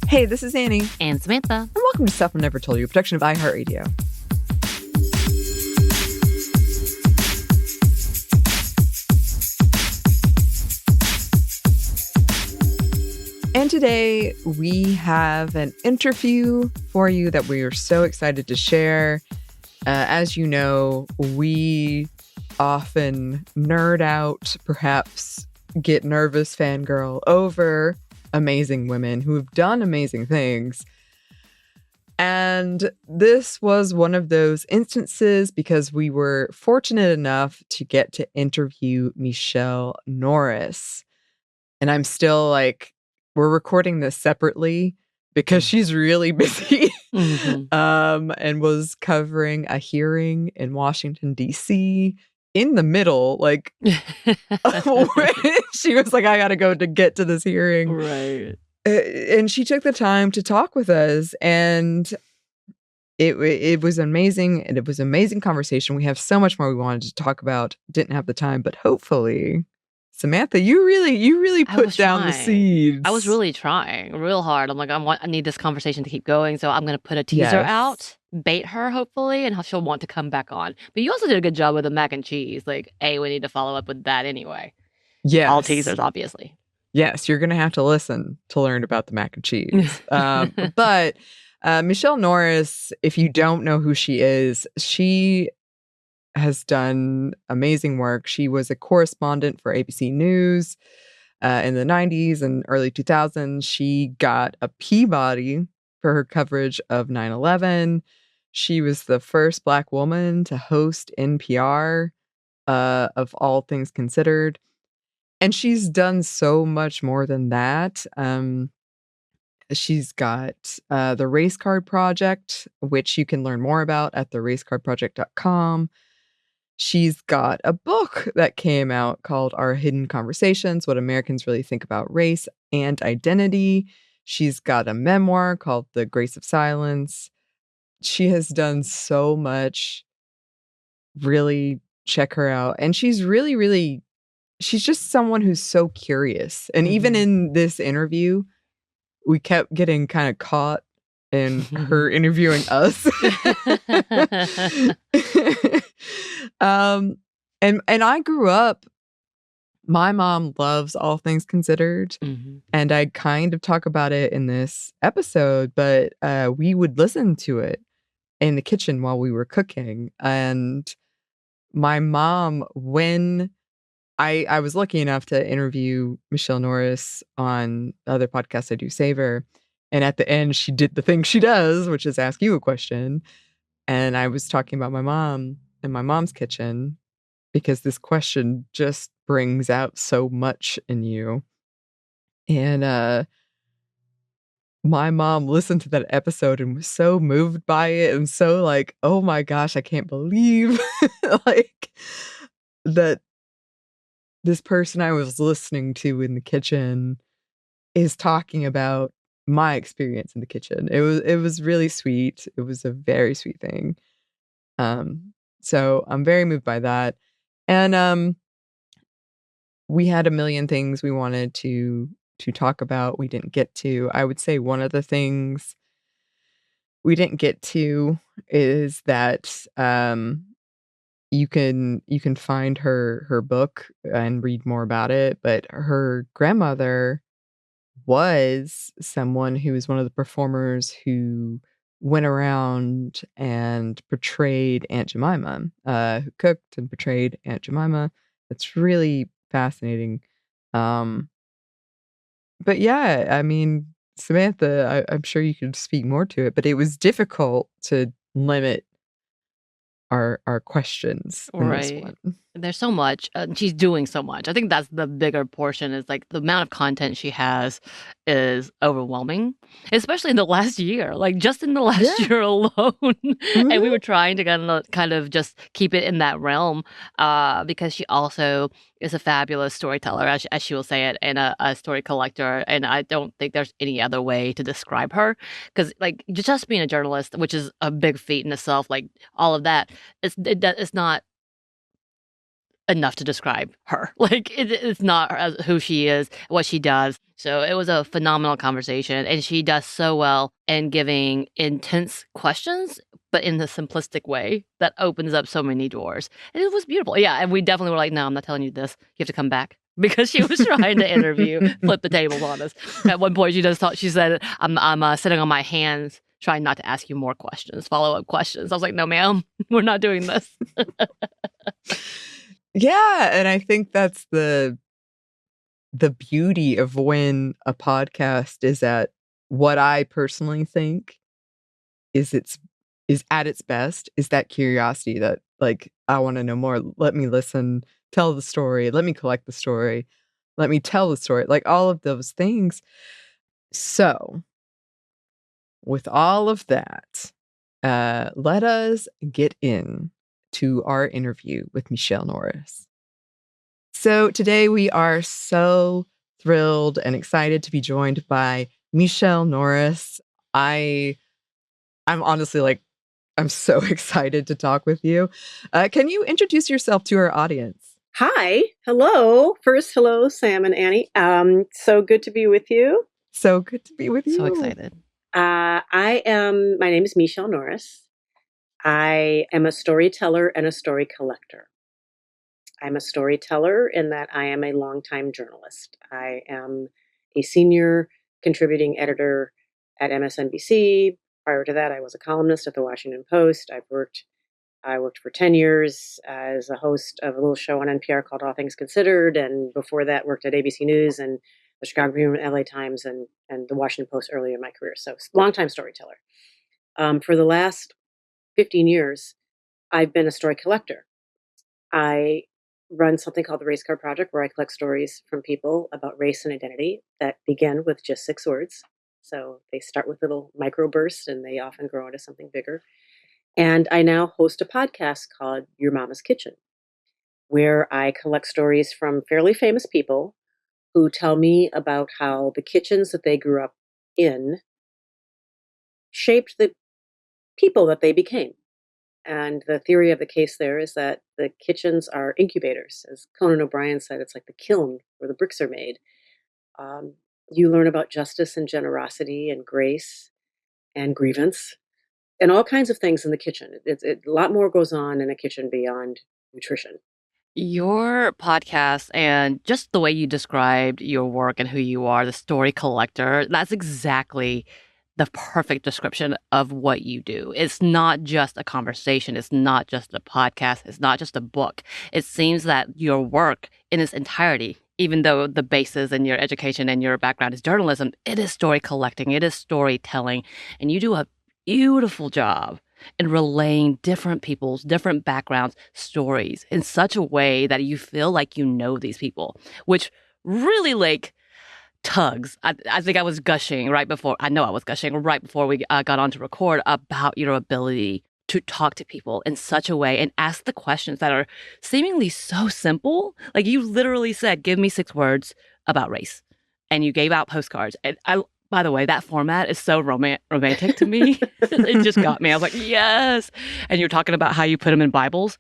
Hey, this is Anney. And Samantha. And welcome to Stuff I Never Told You, a production of iHeartRadio. And today we have an interview for you that we are so excited to share. As you know, we often nerd out, perhaps get nervous, fangirl over amazing women who have done amazing things. And this was one of those instances because we were fortunate enough to get to interview Michele Norris. And I'm still like, we're recording this separately because she's really busy and was covering a hearing in Washington, D.C. in the middle, like she was like, I gotta go to get to this hearing. Right. And she took the time to talk with us, and it was amazing. And it was an amazing conversation. We have so much more we wanted to talk about. Didn't have the time, but hopefully, Samantha, you really put down the seeds. I was really trying real hard. I'm like, I need this conversation to keep going. So I'm going to put a teaser out, bait her, hopefully, and she'll want to come back on. But you also did a good job with the mac and cheese. Like, we need to follow up with that anyway. Yes. All teasers, obviously. Yes, you're going to have to listen to learn about the mac and cheese. But Michele Norris, if you don't know who she is, she has done amazing work. She was a correspondent for ABC News in the 90s and early 2000s. She got a Peabody for her coverage of 9/11. She was the first Black woman to host NPR, of all things considered. And she's done so much more than that. She's got the Race Card Project, which you can learn more about at theracecardproject.com. She's got a book that came out called Our Hidden Conversations, What Americans Really Think About Race and Identity. She's got a memoir called The Grace of Silence. She has done so much. Really check her out. And she's she's just someone who's so curious. And even in this interview, we kept getting kind of caught in her interviewing us. And I grew up, my mom loves All Things Considered, and I kind of talk about it in this episode, but we would listen to it in the kitchen while we were cooking. And my mom, when I was lucky enough to interview Michele Norris on the other podcast I do, Savor, and at the end she did the thing she does, which is ask you a question. And I was talking about my mom in my mom's kitchen because this question just brings out so much in you. And my mom listened to that episode and was so moved by it and so like, oh my gosh, I can't believe like that this person I was listening to in the kitchen is talking about my experience in the kitchen. It was really sweet. It was a very sweet thing. So I'm very moved by that. And we had a million things we wanted to talk about. We didn't get to. I would say one of the things we didn't get to is that you can find her book and read more about it. But her grandmother was someone who was one of the performers who went around and portrayed Aunt Jemima, who cooked and portrayed Aunt Jemima. It's really fascinating. But yeah, I mean, Samantha, I'm sure you could speak more to it, but it was difficult to limit our questions in this one. There's so much. She's doing so much. I think that's the bigger portion, is like the amount of content she has is overwhelming, especially in the last year, like just in the last year alone. And we were trying to kind of just keep it in that realm because she also is a fabulous storyteller, as she will say it, and a story collector. And I don't think there's any other way to describe her, because like just being a journalist, which is a big feat in itself, like all of that, it's not enough to describe her. Like, it's not who she is, what she does. So it was a phenomenal conversation. And she does so well in giving intense questions, but in the simplistic way that opens up so many doors. And it was beautiful. Yeah. And we definitely were like, no, I'm not telling you this. You have to come back. Because she was trying to interview, flip the tables on us. At one point, she said, I'm sitting on my hands trying not to ask you more questions, follow-up questions. I was like, no, ma'am, we're not doing this. Yeah, and I think that's the beauty of when a podcast is at what I personally think is at its best, is that curiosity that, like, I want to know more. Let me listen, tell the story, let me collect the story, let me tell the story, like all of those things. So, with all of that, let us get in to our interview with Michele Norris. So today we are so thrilled and excited to be joined by Michele Norris. I'm honestly like, I'm so excited to talk with you. Can you introduce yourself to our audience? Hi. Hello. First, hello, Sam and Anney. So good to be with you. So good to be with you. So excited. My name is Michele Norris. I am a storyteller and a story collector. I'm a storyteller in that I am a longtime journalist. I am a senior contributing editor at MSNBC. Prior to that, I was a columnist at the Washington Post. I worked for 10 years as a host of a little show on NPR called All Things Considered. And before that, worked at ABC News and the Chicago Tribune, LA Times, and the Washington Post earlier in my career. So longtime storyteller. For the last 15 years, I've been a story collector. I run something called the Race Card Project, where I collect stories from people about race and identity that begin with just 6 words. So they start with little microbursts and they often grow into something bigger. And I now host a podcast called Your Mama's Kitchen, where I collect stories from fairly famous people who tell me about how the kitchens that they grew up in shaped the people that they became. And the theory of the case there is that the kitchens are incubators. As Conan O'Brien said, it's like the kiln where the bricks are made. You learn about justice and generosity and grace and grievance and all kinds of things in the kitchen. A lot more goes on in a kitchen beyond nutrition. Your podcast and just the way you described your work and who you are, the story collector, that's exactly the perfect description of what you do. It's not just a conversation. It's not just a podcast. It's not just a book. It seems that your work in its entirety, even though the basis in your education and your background is journalism, it is story collecting. It is storytelling. And you do a beautiful job in relaying different people's, different backgrounds, stories in such a way that you feel like you know these people, which really like tugs. I think I was gushing right before, I know I was gushing right before we got on to record about your ability to talk to people in such a way and ask the questions that are seemingly so simple. Like you literally said, give me 6 words about race. And you gave out postcards. And by the way, that format is so romantic to me. It just got me. I was like, yes. And you're talking about how you put them in Bibles.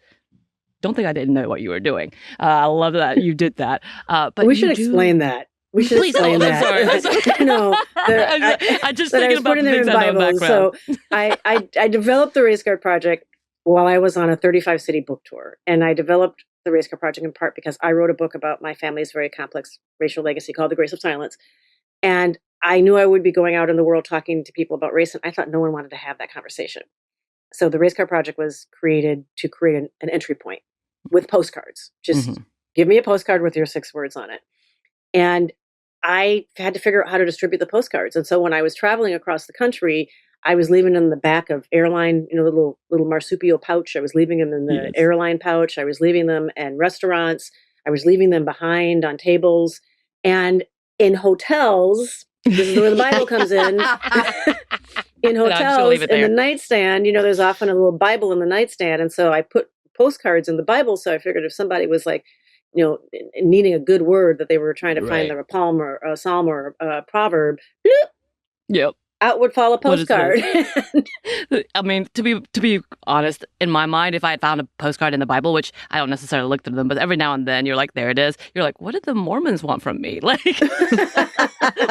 Don't think I didn't know what you were doing. I love that you did that. But we should explain that. We should explain that. I'm sorry. No, I just thinking about the things I know in background. So I developed the Race Card Project while I was on a 35-city book tour. And I developed the Race Card Project in part because I wrote a book about my family's very complex racial legacy called The Grace of Silence. And I knew I would be going out in the world talking to people about race, and I thought no one wanted to have that conversation. So the Race Card Project was created to create an entry point with postcards. Just give me a postcard with your 6 words on it. And I had to figure out how to distribute the postcards. And so when I was traveling across the country, I was leaving them in the back of airline, little marsupial pouch. I was leaving them in the airline pouch. I was leaving them in restaurants. I was leaving them behind on tables. And in hotels, this is where the Bible comes in. In hotels, in the nightstand, there's often a little Bible in the nightstand. And so I put postcards in the Bible. So I figured if somebody was like, needing a good word that they were trying to find a poem or a psalm or a proverb. Yep. out would fall a postcard. I mean, to be honest, in my mind, if I had found a postcard in the Bible, which I don't necessarily look through them, but every now and then you're like, there it is. You're like, what did the Mormons want from me? Like,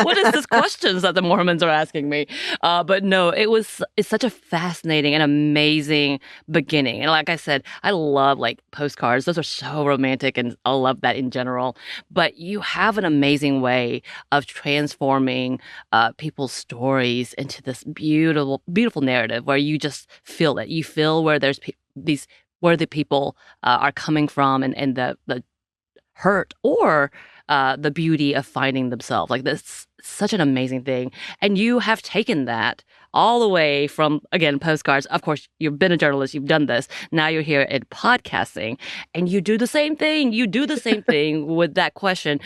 what is this questions that the Mormons are asking me? But no, it's such a fascinating and amazing beginning. And like I said, I love like postcards. Those are so romantic, and I love that in general. But you have an amazing way of transforming people's stories into this beautiful, beautiful narrative where you just feel it. You feel where there's these where the people are coming from, and the hurt or the beauty of finding themselves. Like, that's such an amazing thing. And you have taken that all the way from, again, postcards. Of course, you've been a journalist. You've done this. Now you're here in podcasting, and you do the same thing. You do the same thing with that question.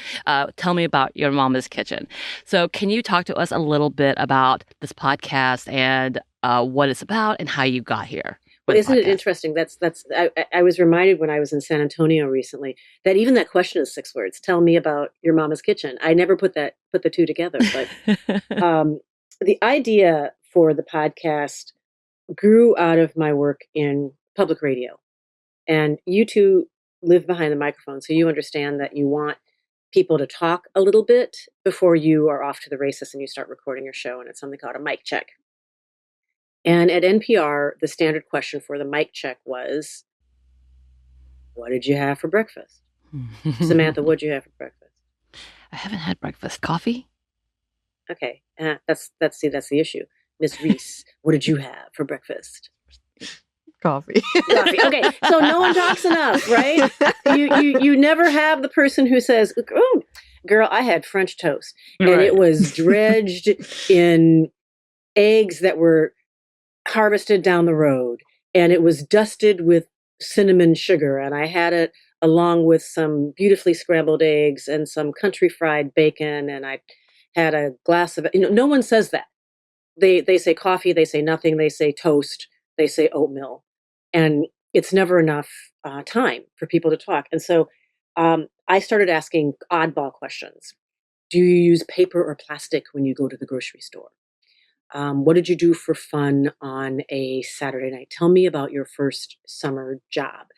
Tell me about your mama's kitchen. So can you talk to us a little bit about this podcast and what it's about and how you got here? Well, isn't it interesting? I was reminded when I was in San Antonio recently that even that question is 6 words. Tell me about your mama's kitchen. I never put the two together, but the idea for the podcast grew out of my work in public radio. And you two live behind the microphone, so you understand that you want people to talk a little bit before you are off to the races and you start recording your show, and it's something called a mic check. And at NPR, the standard question for the mic check was, what did you have for breakfast? Samantha, what did you have for breakfast? I haven't had breakfast. Coffee? Okay. That's the issue. Miss Reese, what did you have for breakfast? Coffee. Coffee. Okay. So no one talks enough, right? You never have the person who says, oh, girl, I had French toast. And It was dredged in eggs that were harvested down the road, and it was dusted with cinnamon sugar, and I had it along with some beautifully scrambled eggs and some country fried bacon, and I had a glass of, no one says that. They say coffee, they say nothing, they say toast, they say oatmeal, and it's never enough time for people to talk. And so I started asking oddball questions. Do you use paper or plastic when you go to the grocery store? What did you do for fun on a Saturday night? Tell me about your first summer job.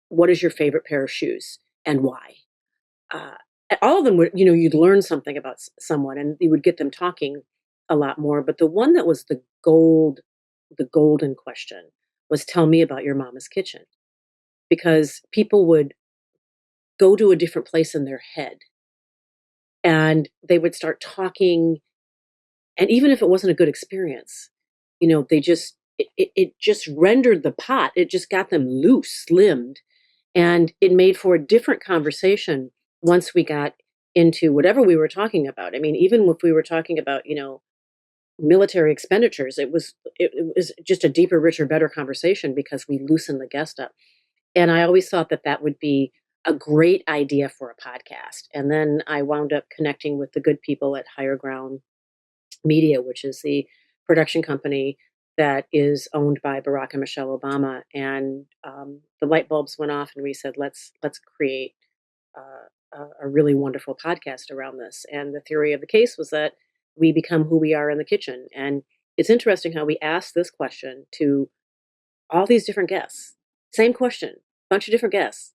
What is your favorite pair of shoes and why? All of them would, you'd learn something about someone and you would get them talking a lot more. But the one that was the golden question was, tell me about your mama's kitchen. Because people would go to a different place in their head and they would start talking. And even if it wasn't a good experience, they just, it just rendered the pot. It just got them loose, limbed. And it made for a different conversation once we got into whatever we were talking about. I mean, even if we were talking about, military expenditures, it was just a deeper, richer, better conversation because we loosened the guest up. And I always thought that would be a great idea for a podcast. And then I wound up connecting with the good people at Higher Ground Media, which is the production company that is owned by Barack and Michelle Obama. And the light bulbs went off and we said, let's create a really wonderful podcast around this. And the theory of the case was that we become who we are in the kitchen. And it's interesting how we asked this question to all these different guests. Same question, bunch of different guests.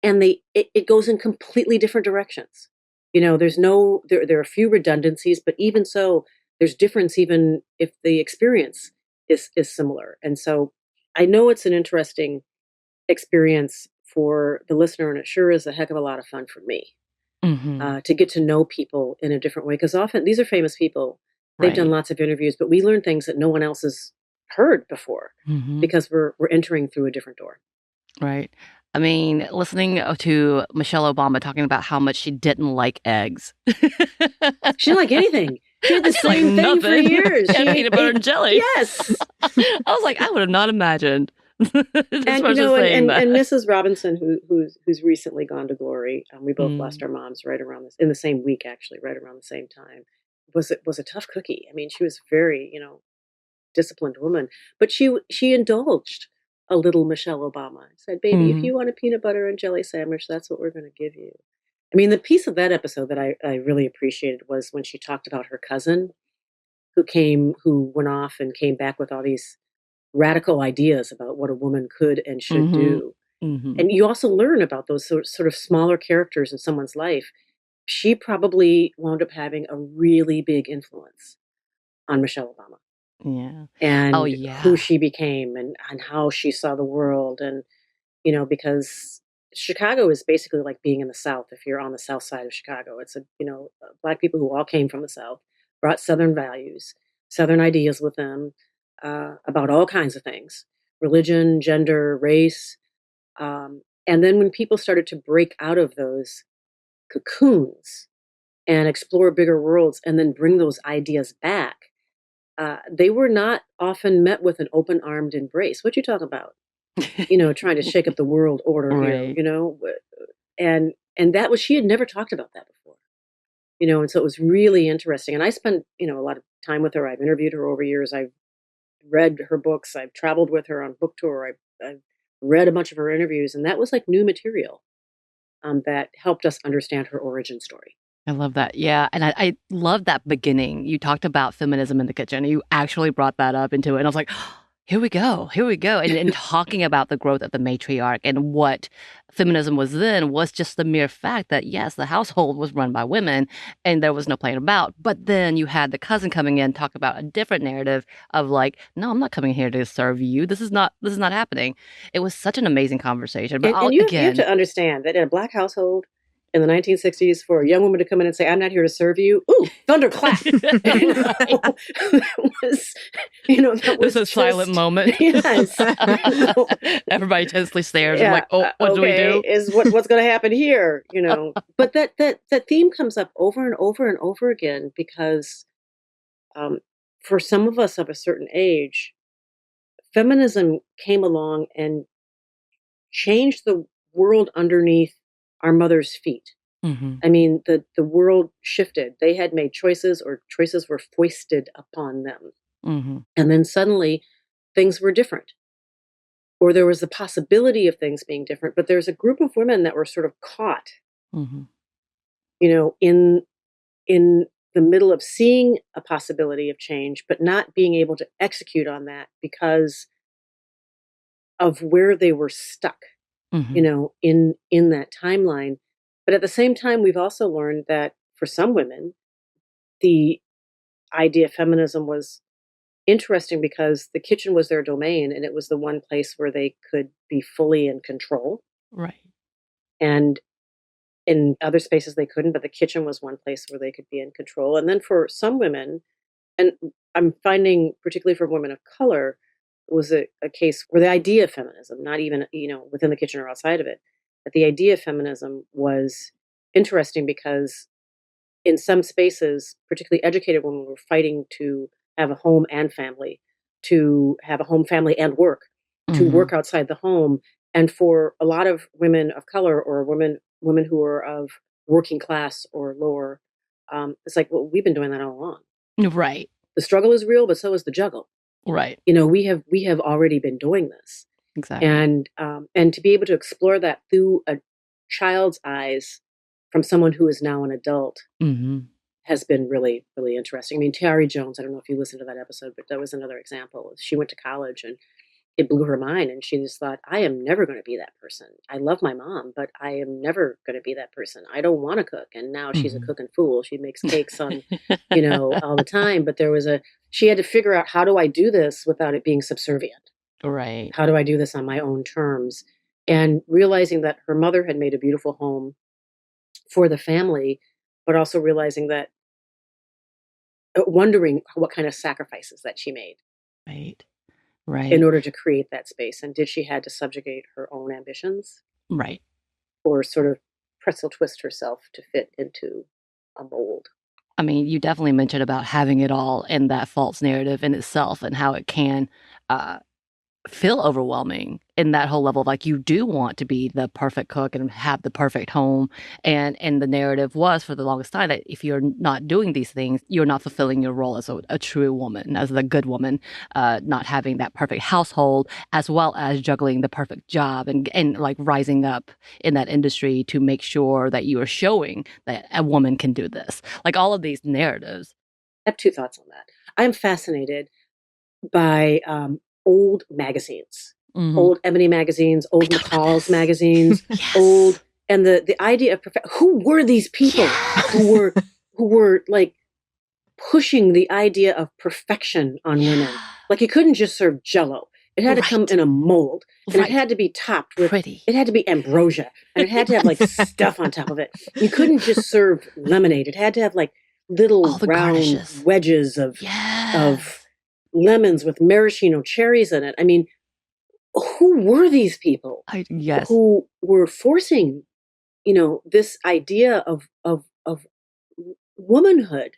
And it goes in completely different directions. There's there are a few redundancies, but even so, there's difference even if the experience is similar. And so I know it's an interesting experience for the listener, and it sure is a heck of a lot of fun for me to get to know people in a different way. Because often these are famous people. They've done lots of interviews, but we learn things that no one else has heard before because we're entering through a different door. Right. I mean, listening to Michelle Obama talking about how much she didn't like eggs. She didn't like anything. She had the same thing for years. And peanut butter and jelly. Yes. I was like, I would have not imagined. And Mrs. Robinson, who's recently gone to glory, we both lost our moms right around this, in the same week, actually, right around the same time. Was a tough cookie. I mean, she was very, disciplined woman, but she indulged a little Michelle Obama. I said, baby, if you want a peanut butter and jelly sandwich, that's what we're going to give you. I mean, the piece of that episode that I really appreciated was when she talked about her cousin who went off and came back with all these radical ideas about what a woman could and should do. And you also learn about those sort of smaller characters in someone's life. She probably wound up having a really big influence on Michelle Obama. Yeah. And Oh, yeah. who she became and how she saw the world. And, because Chicago is basically like being in the South. If you're on the South side of Chicago, it's Black people who all came from the South, brought Southern values, Southern ideas with them, about all kinds of things, religion, gender, race. And then when people started to break out of those cocoons and explore bigger worlds and then bring those ideas back, they were not often met with an open-armed embrace. What you talk about? Trying to shake up the world order Right. here, and that was, she had never talked about that before. And so it was really interesting. And I spent, a lot of time with her. I've interviewed her over years. I've read her books. I've traveled with her on book tour. I've read a bunch of her interviews, and that was like new material that helped us understand her origin story. I love that. Yeah. And I love that beginning. You talked about feminism in the kitchen. You actually brought that up into it. And I was like, here we go. Here we go. And talking about the growth of the matriarch and what feminism was then was just the mere fact that, yes, the household was run by women and there was no playing about. But then you had the cousin coming in, talk about a different narrative of like, no, I'm not coming here to serve you. This is not happening. It was such an amazing conversation. But and you have to understand that in a Black household, in the 1960s, for a young woman to come in and say, "I'm not here to serve you," ooh, thunderclap. That was a silent moment. Yes. Everybody tensely stares and like, oh, what do we do? Is what's going to happen here? But that theme comes up over and over and over again because, for some of us of a certain age, feminism came along and changed the world underneath our mother's feet. I mean, the world shifted. They had made choices, or choices were foisted upon them. And then suddenly things were different, or there was the possibility of things being different. But there's a group of women that were sort of caught, in the middle of seeing a possibility of change, but not being able to execute on that because of where they were stuck. In that timeline. But at the same time, we've also learned that for some women, the idea of feminism was interesting because the kitchen was their domain and it was the one place where they could be fully in control. Right. And in other spaces they couldn't, but the kitchen was one place where they could be in control. And then for some women, and I'm finding particularly for women of color, was a case where the idea of feminism, not even, within the kitchen or outside of it, but the idea of feminism was interesting because in some spaces, particularly educated women were fighting to have a home and family, to have a home, family, and work, to work outside the home. And for a lot of women of color or women who are of working class or lower, it's like, well, we've been doing that all along. Right. The struggle is real, but so is the juggle. Right. We have already been doing this. Exactly. And to be able to explore that through a child's eyes from someone who is now an adult has been really, really interesting. I mean, Tari Jones, I don't know if you listened to that episode, but that was another example. She went to college and it blew her mind. And she just thought, I am never going to be that person. I love my mom, but I am never going to be that person. I don't want to cook. And now she's a cooking fool. She makes cakes on, all the time. But she had to figure out, how do I do this without it being subservient? Right. How do I do this on my own terms? And realizing that her mother had made a beautiful home for the family, but also realizing that, wondering what kind of sacrifices that she made. Right. In order to create that space. And did she had to subjugate her own ambitions? Right. Or sort of pretzel twist herself to fit into a mold? I mean, you definitely mentioned about having it all in that false narrative in itself and how it can feel overwhelming in that whole level of like, you do want to be the perfect cook and have the perfect home. And the narrative was for the longest time that if you're not doing these things, you're not fulfilling your role as a true woman, as the good woman, not having that perfect household, as well as juggling the perfect job and like rising up in that industry to make sure that you are showing that a woman can do this. Like all of these narratives. I have two thoughts on that. I'm fascinated by old magazines, old Ebony magazines, old McCall's magazines, old, and the idea of who were these people who were like pushing the idea of perfection on women? Like you couldn't just serve Jell-O. It had to come in a mold, and it had to be topped with it had to be ambrosia, and it had to have like stuff on top of it. You couldn't just serve lemonade. It had to have like little round wedges of lemons with maraschino cherries in it. I mean, who were these people who were forcing, this idea of womanhood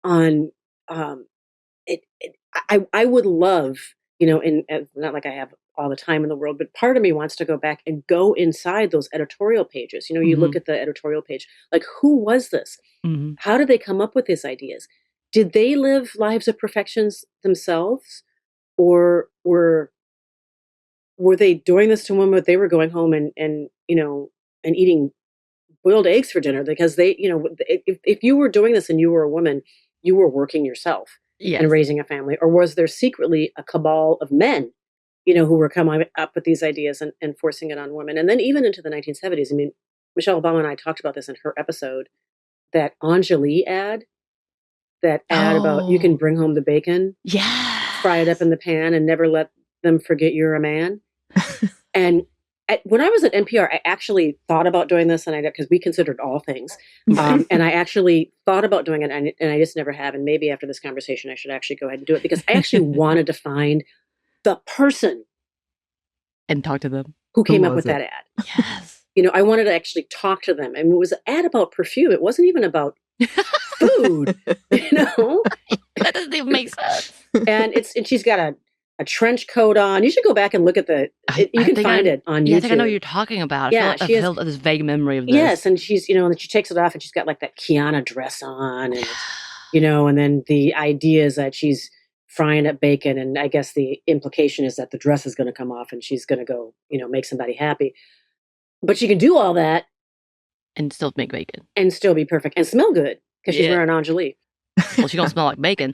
on I would love, not like I have all the time in the world, but part of me wants to go back and go inside those editorial pages. You look at the editorial page, like who was this? How did they come up with these ideas? Did they live lives of perfections themselves, or were they doing this to women, but they were going home and eating boiled eggs for dinner because they, if you were doing this and you were a woman, you were working yourself and raising a family? Or was there secretly a cabal of men, who were coming up with these ideas and forcing it on women? And then even into the 1970s, I mean, Michelle Obama and I talked about this in her episode, that Anjali ad, about you can bring home the bacon, fry it up in the pan and never let them forget you're a man. And when I was at NPR, I actually thought about doing this, and because we considered all things, and I actually thought about doing it, and I just never have. And maybe after this conversation, I should actually go ahead and do it, because I actually wanted to find the person and talk to them who came up with that ad. Yes, I wanted to actually talk to them. I mean, it was an ad about perfume. It wasn't even about food. That doesn't even make sense. And she's got a trench coat on. You should go back and look at you can find it on YouTube. Yeah, I think I know what you're talking about. I feel this vague memory of this. Yes, and she's, and she takes it off and she's got like that Kiana dress on, and and then the idea is that she's frying up bacon, and I guess the implication is that the dress is going to come off and she's going to go, make somebody happy. But she can do all that and still make bacon and still be perfect and smell good because she's wearing Anjali. Well, she don't smell like bacon.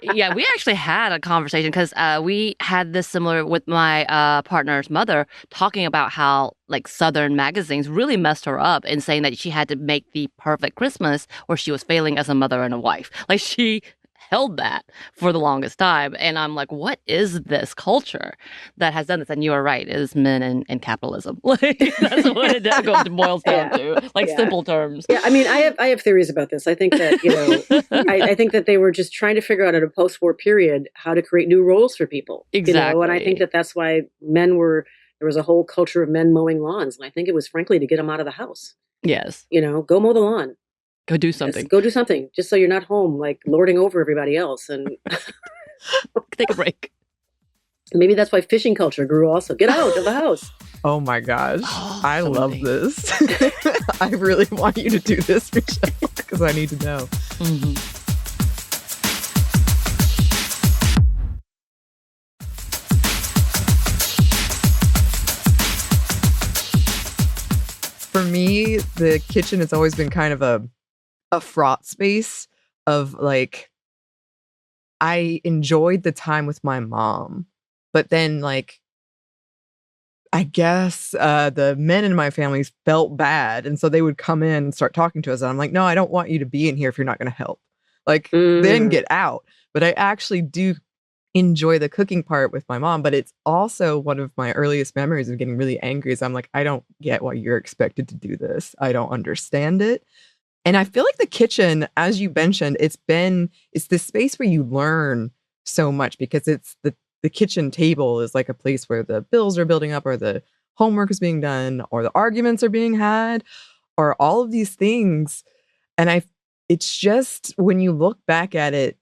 Yeah, we actually had a conversation because we had this similar with my partner's mother, talking about how like Southern magazines really messed her up in saying that she had to make the perfect Christmas or she was failing as a mother and a wife. Like she held that for the longest time. And I'm like, what is this culture that has done this? And you are right, it is men and capitalism. Like, that's what it boils down to, like simple terms. Yeah, I mean, I have theories about this. I think that, I think that they were just trying to figure out at a post-war period how to create new roles for people. Exactly. And I think that that's why there was a whole culture of men mowing lawns. And I think it was frankly to get them out of the house. Yes. Go mow the lawn. Go do something. Yes, go do something, just so you're not home, like lording over everybody else. And take a break. Maybe that's why fishing culture grew also. Get out of the house. Oh my gosh. I love this. I really want you to do this, Michelle, because I need to know. For me, the kitchen has always been kind of a fraught space of like, I enjoyed the time with my mom, but then like, I guess the men in my family felt bad. And so they would come in and start talking to us. And I'm like, no, I don't want you to be in here if you're not going to help. Like, then get out. But I actually do enjoy the cooking part with my mom. But it's also one of my earliest memories of getting really angry is I'm like, I don't get why you're expected to do this. I don't understand it. And I feel like the kitchen, as you mentioned, it's this space where you learn so much because it's the kitchen table is like a place where the bills are building up or the homework is being done or the arguments are being had or all of these things. And it's just when you look back at it,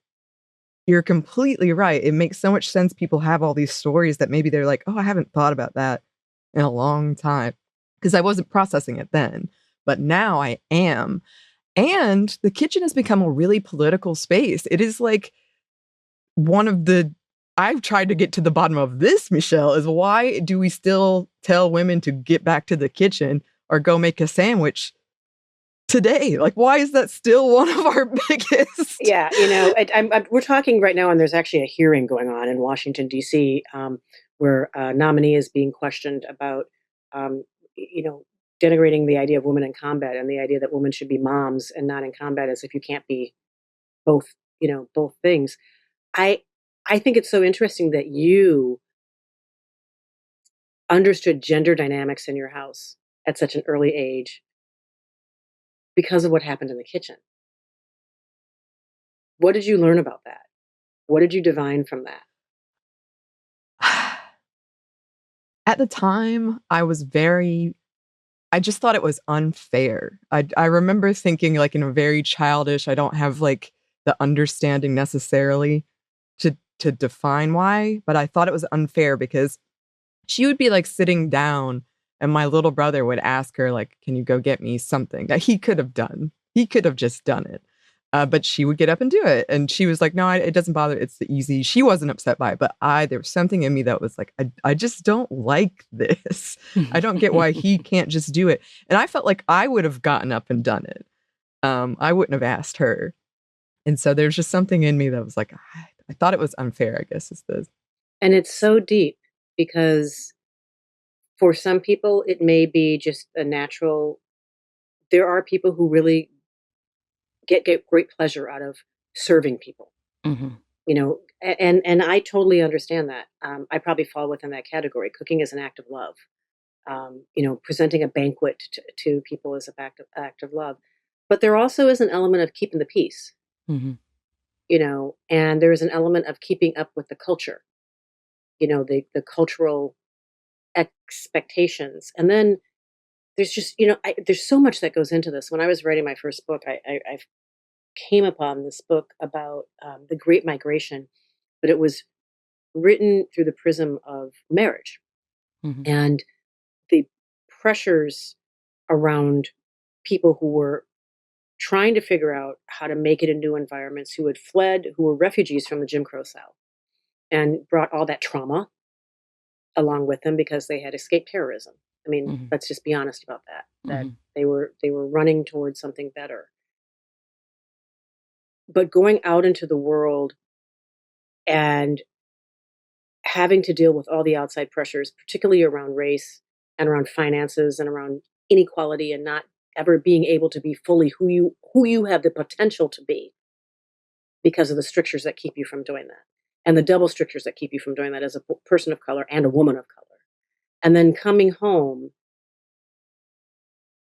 you're completely right. It makes so much sense. People have all these stories that maybe they're like, oh, I haven't thought about that in a long time because I wasn't processing it then. But now I am. And the kitchen has become a really political space. It is like I've tried to get to the bottom of this, Michelle, is why do we still tell women to get back to the kitchen or go make a sandwich today? Like, why is that still one of our biggest? Yeah, you know, we're talking right now, and there's actually a hearing going on in Washington, D.C., where a nominee is being questioned about, you know, denigrating the idea of women in combat and the idea that women should be moms and not in combat, as if you can't be both, you know, both things. I think it's so interesting that you understood gender dynamics in your house at such an early age because of what happened in the kitchen. What did you learn about that? What did you divine from that? At the time, I just thought it was unfair. I remember thinking, like, in a very childish, I don't have like the understanding necessarily to define why, but I thought it was unfair because she would be like sitting down and my little brother would ask her, like, can you go get me something that he could have done? He could have just done it. But she would get up and do it. And she was like, no, it doesn't bother. It's the easy. She wasn't upset by it. But there was something in me that was like, I just don't like this. I don't get why he can't just do it. And I felt like I would have gotten up and done it. I wouldn't have asked her. And so there's just something in me that was like, I thought it was unfair, I guess is the. And it's so deep because for some people, it may be just a natural. There are people who really get great pleasure out of serving people. Mm-hmm. You know, and I totally understand that. I probably fall within that category. Cooking is an act of love. You know, presenting a banquet to people is an act of love. But there also is an element of keeping the peace. Mm-hmm. You know, and there is an element of keeping up with the culture. You know, the cultural expectations, and then there's just, you know, there's so much that goes into this. When I was writing my first book, I came upon this book about the Great Migration, but it was written through the prism of marriage Mm-hmm. and the pressures around people who were trying to figure out how to make it in new environments, who had fled, who were refugees from the Jim Crow South, and brought all that trauma along with them because they had escaped terrorism. I mean, Mm-hmm. let's just be honest about that. That Mm-hmm. they were running towards something better. But going out into the world and having to deal with all the outside pressures, particularly around race and around finances and around inequality, and not ever being able to be fully who you have the potential to be because of the strictures that keep you from doing that, and the double strictures that keep you from doing that as a person of color and a woman of color. And then coming home,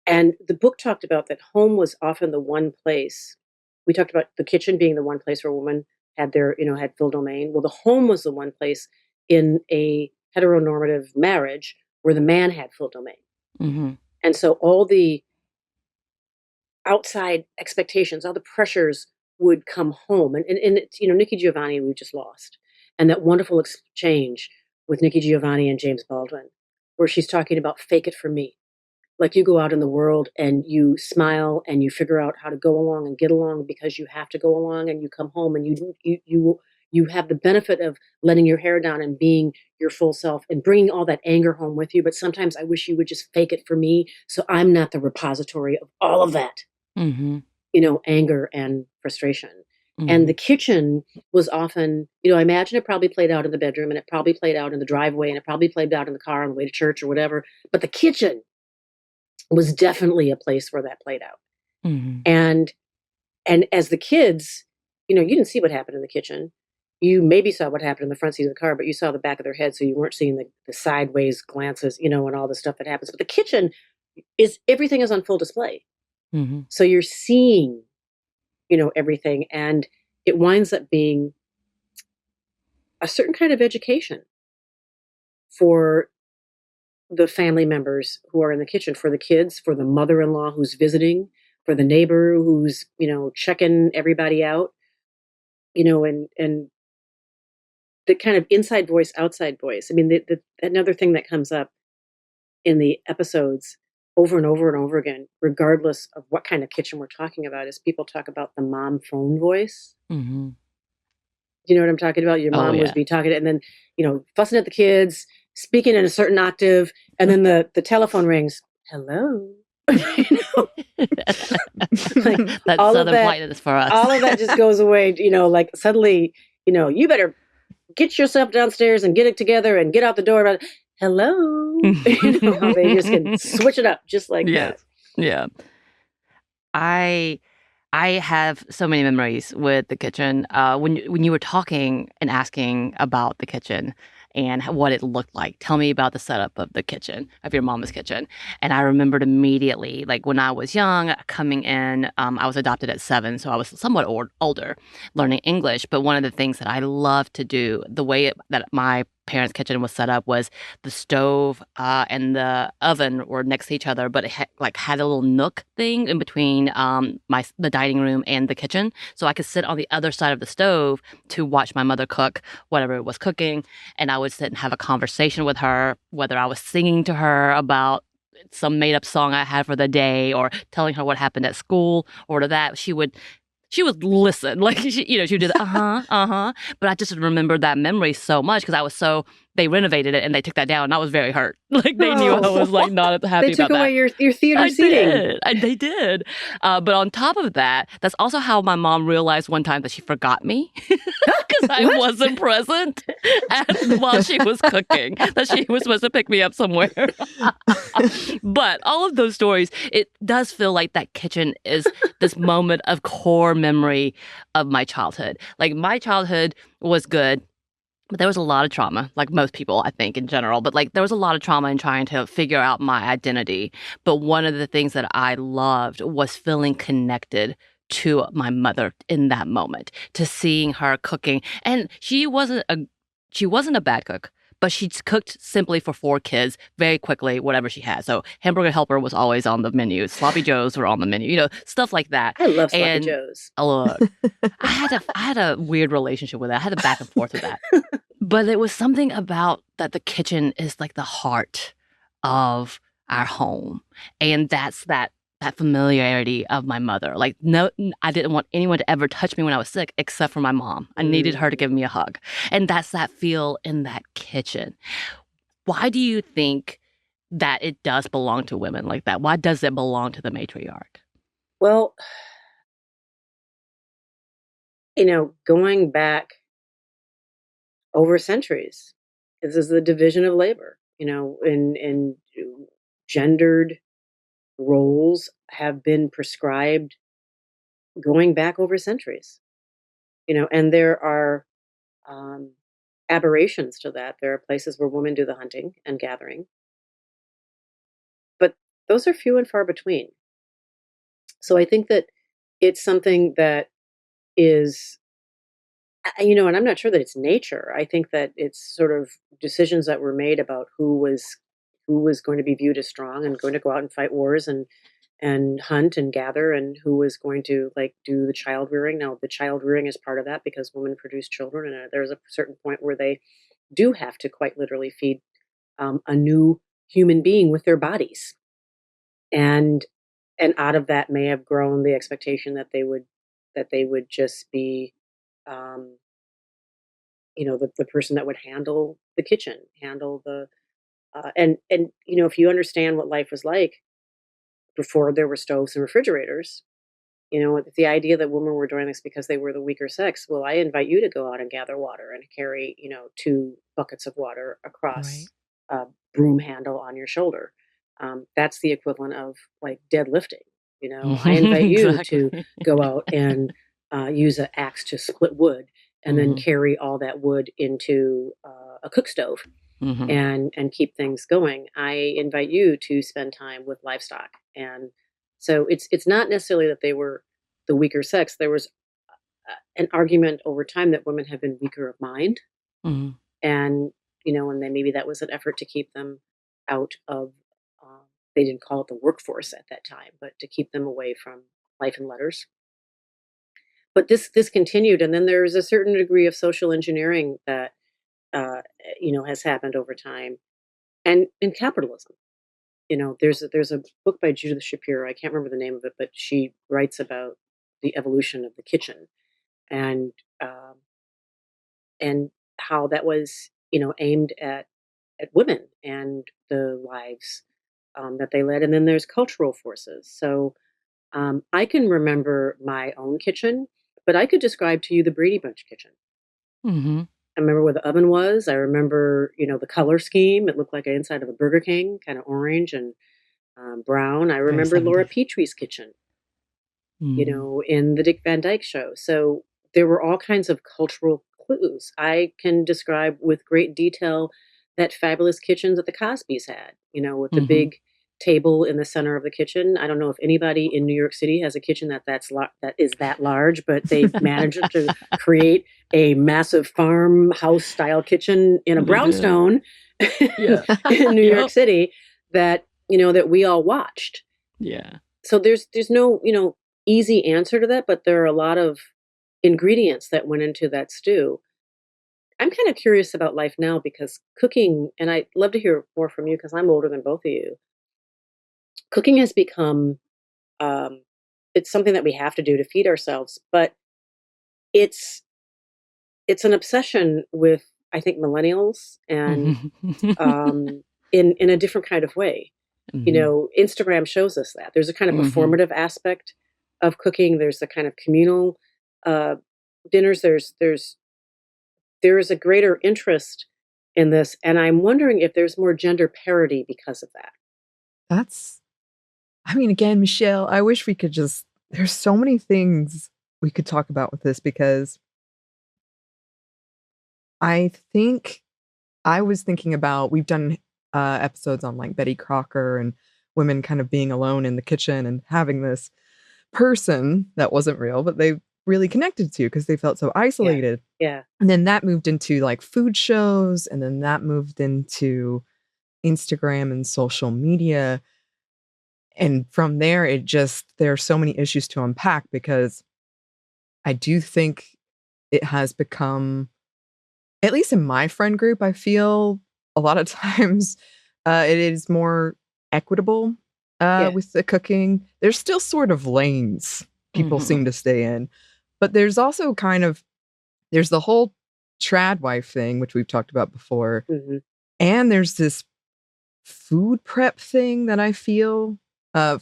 and the book talked about that home was often the one place. We talked about the kitchen being the one place where women had their, you know, had full domain. Well, the home was the one place in a heteronormative marriage where the man had full domain. Mm-hmm. And so all the outside expectations, all the pressures would come home. And it's, you know, Nikki Giovanni, we just lost. And that wonderful exchange with Nikki Giovanni and James Baldwin, where she's talking about fake it for me. Like you go out in the world and you smile and you figure out how to go along and get along because you have to go along, and you come home and you have the benefit of letting your hair down and being your full self and bringing all that anger home with you. But sometimes I wish you would just fake it for me so I'm not the repository of all of that, Mm-hmm. you know, anger and frustration. Mm-hmm. And the kitchen was often, you know, I imagine it probably played out in the bedroom, and it probably played out in the driveway, and it probably played out in the car on the way to church or whatever. But the kitchen was definitely a place where that played out. Mm-hmm. And as the kids, you know, you didn't see what happened in the kitchen. You maybe saw what happened in the front seat of the car, but you saw the back of their head, so you weren't seeing the sideways glances, you know, and all the stuff that happens. But the kitchen everything is on full display. Mm-hmm. So you're seeing, you know, everything, and it winds up being a certain kind of education for the family members who are in the kitchen, for the kids, for the mother-in-law who's visiting, for the neighbor who's, you know, checking everybody out, you know, and the kind of inside voice, outside voice. I mean, another thing that comes up in the episodes over and over and over again, regardless of what kind of kitchen we're talking about, is people talk about the mom phone voice. Mm-hmm. You know what I'm talking about? Your mom would be talking, and then, you know, fussing at the kids, speaking in a certain octave, and then the telephone rings. Hello. Like That's all of Southern that, politeness for us. all of that just goes away. Like suddenly, you better get yourself downstairs and get it together and get out the door. Hello, how they just can switch it up just like that. Yeah. I have so many memories with the kitchen. When you were talking and asking about the kitchen and what it looked like, tell me about the setup of the kitchen, of your mama's kitchen. And I remembered immediately, like when I was young, coming in, I was adopted at 7, so I was somewhat older, learning English. But one of the things that I loved to do, the way that my parents' kitchen was set up was the stove and the oven were next to each other, but it had a little nook thing in between the dining room and the kitchen, so I could sit on the other side of the stove to watch my mother cook whatever it was cooking, and I would sit and have a conversation with her, whether I was singing to her about some made up song I had for the day or telling her what happened at school or to that. She would listen, like she would do the But I just remember that memory so much because they renovated it and they took that down, and I was very hurt. Like they knew I was like not happy They took about away that. your theater seating. They did. But on top of that, that's also how my mom realized one time that she forgot me because I wasn't present while she was cooking, that she was supposed to pick me up somewhere. But all of those stories, it does feel like that kitchen is this moment of core memory of my childhood. Like my childhood was good. But there was a lot of trauma, like most people, I think, in general. But like there was a lot of trauma in trying to figure out my identity. But one of the things that I loved was feeling connected to my mother in that moment, to seeing her cooking. And she wasn't a bad cook, but she cooked simply for 4 kids very quickly, whatever she had. So hamburger helper was always on the menu. Sloppy joes were on the menu, stuff like that. I love sloppy joes. Look, I had a weird relationship with that. I had a back and forth with that. But it was something about that the kitchen is like the heart of our home. And that's that familiarity of my mother. Like, no, I didn't want anyone to ever touch me when I was sick, except for my mom. I needed her to give me a hug. And that's that feel in that kitchen. Why do you think that it does belong to women like that? Why does it belong to the matriarch? Well, going back over centuries, this is the division of labor, and gendered roles have been prescribed going back over centuries, and there are aberrations to that. There are places where women do the hunting and gathering, but those are few and far between. So I think that it's something that is, and I'm not sure that it's nature. I think that it's sort of decisions that were made about who was going to be viewed as strong and going to go out and fight wars and hunt and gather, and who was going to like do the child rearing. Now the child rearing is part of that because women produce children, and there's a certain point where they do have to quite literally feed a new human being with their bodies, and out of that may have grown the expectation that they would just be um, the person that would handle the kitchen, handle the and if you understand what life was like before there were stoves and refrigerators, the idea that women were doing this because they were the weaker sex. Well, I invite you to go out and gather water and carry 2 buckets of water across a broom handle on your shoulder. That's the equivalent of like deadlifting. I invite you to go out and use an axe to split wood and then carry all that wood into a cook stove and keep things going. I invite you to spend time with livestock. And so it's not necessarily that they were the weaker sex. There was an argument over time that women have been weaker of mind. And, and then maybe that was an effort to keep them out of, they didn't call it the workforce at that time, but to keep them away from life and letters. But this continued, and then there's a certain degree of social engineering that has happened over time, and in capitalism. There's a book by Judith Shapiro. I can't remember the name of it, but she writes about the evolution of the kitchen, and um, and how that was aimed at women and the lives that they led. And then there's cultural forces. So I can remember my own kitchen, but I could describe to you the Brady Bunch kitchen. Mm-hmm. I remember where the oven was. I remember, the color scheme. It looked like the inside of a Burger King, kind of orange and brown. I Very remember Laura 70s. Petrie's kitchen, Mm-hmm. in the Dick Van Dyke Show. So there were all kinds of cultural clues. I can describe with great detail that fabulous kitchen that the Cosbys had, with the Mm-hmm. big table in the center of the kitchen. I don't know if anybody in New York City has a kitchen that is that large, but they managed to create a massive farmhouse style kitchen in a They did. brownstone Yeah. in New York Yep. City that that we all watched. Yeah. So there's no easy answer to that, but there are a lot of ingredients that went into that stew. I'm kind of curious about life now because cooking, and I'd love to hear more from you because I'm older than both of you. Cooking has become, it's something that we have to do to feed ourselves, but it's an obsession with, I think, millennials and in a different kind of way. Instagram shows us that there's a kind of performative aspect of cooking. There's a kind of communal dinners. There is a greater interest in this, and I'm wondering if there's more gender parity because of that. Again, Michelle, I wish we could there's so many things we could talk about with this because I think I was thinking about, we've done episodes on like Betty Crocker and women kind of being alone in the kitchen and having this person that wasn't real, but they really connected to because they felt so isolated. Yeah. And then that moved into like food shows, and then that moved into Instagram and social media. And from there, there are so many issues to unpack because I do think it has become, at least in my friend group, I feel a lot of times it is more equitable with the cooking. There's still sort of lanes people seem to stay in. But there's also there's the whole trad wife thing, which we've talked about before. Mm-hmm. And there's this food prep thing that I feel I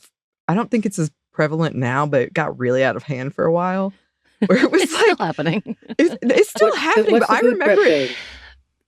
don't think it's as prevalent now, but it got really out of hand for a while. Where it was it's still happening. It's still happening, but I remember it.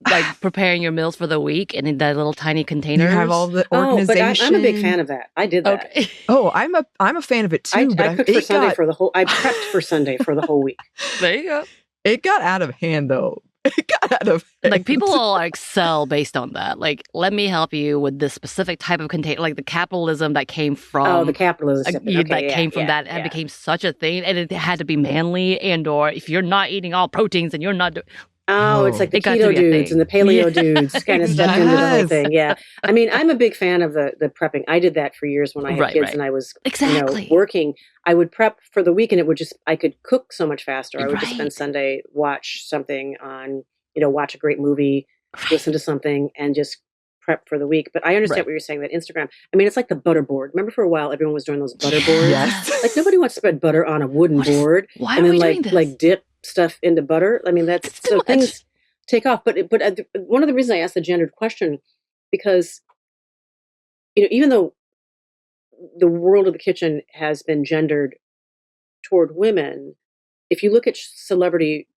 Like preparing your meals for the week and in that little tiny containers. You have all the organization. But I'm a big fan of that. I did that. Okay. Oh, I'm a fan of it too. I cooked for Sunday I prepped for Sunday for the whole week. There you go. It got out of hand though. It got out of hand. Like people all excel based on that. Like, let me help you with this specific type of container. Like the capitalism that came from. Oh, the capitalism came from that and became such a thing, and it had to be manly, and or if you're not eating all proteins and you're not doing. Oh, it's like the keto dudes and the paleo dudes kind of stepped into the whole thing. Yeah. I'm a big fan of the prepping. I did that for years when I had kids and I was working. I would prep for the week and I could cook so much faster. I would just spend Sunday, watch something on, watch a great movie, listen to something and just prep for the week. But I understand what you're saying, that Instagram, it's like the butter board. Remember for a while, everyone was doing those butter boards? Yes. Like nobody wants to spread butter on a wooden board. Why and are then we doing this? like dip stuff into butter. That's so things take off. But one of the reasons I asked the gendered question, because even though the world of the kitchen has been gendered toward women, if you look at celebrity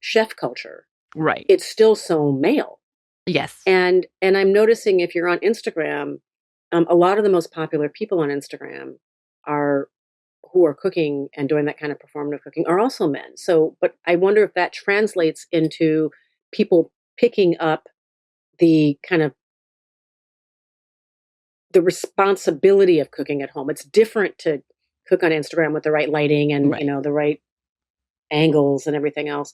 chef culture, right, it's still so male. Yes, and I'm noticing if you're on Instagram, a lot of the most popular people on Instagram who are cooking and doing that kind of performative cooking are also men. So, but I wonder if that translates into people picking up the kind of the responsibility of cooking at home. It's different to cook on Instagram with the right lighting and, the right angles and everything else.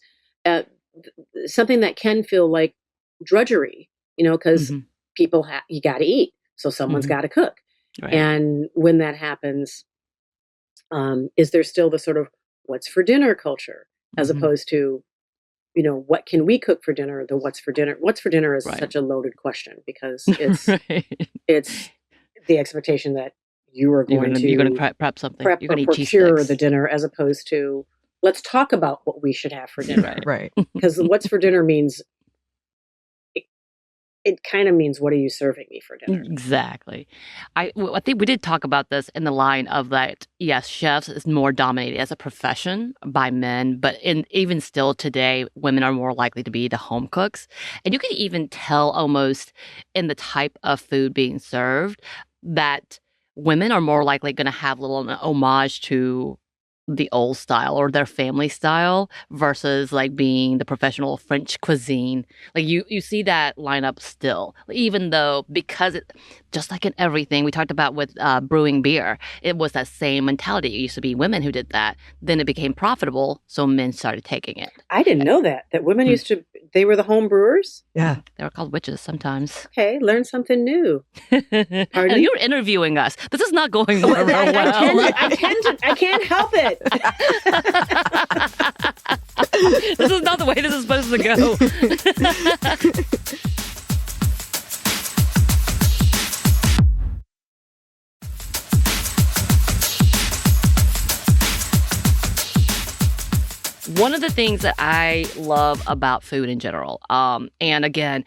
Something that can feel like drudgery, because people you got to eat. So someone's got to cook. Right. And when that happens, is there still the sort of what's for dinner culture as opposed to, what can we cook for dinner? The what's for dinner. What's for dinner is such a loaded question because it's it's the expectation that you're going to prep something. Prep you're going to procure cheese the dinner as opposed to let's talk about what we should have for dinner. Right. Because what's for dinner means it kind of means, what are you serving me for dinner? Exactly. I think we did talk about this in the line of that, yes, chefs is more dominated as a profession by men, but even still today, women are more likely to be the home cooks. And you can even tell almost in the type of food being served that women are more likely going to have a little homage to the old style or their family style versus like being the professional French cuisine. Like you see that lineup still, even though because it just like in everything we talked about with brewing beer, it was that same mentality. It used to be women who did that. Then it became profitable, so men started taking it. I didn't know that women used to, they were the home brewers? Yeah. They were called witches sometimes. Okay, learn something new. And you're interviewing us. This is not going well. I can't help it. This is not the way this is supposed to go. One of the things that I love about food in general, and again,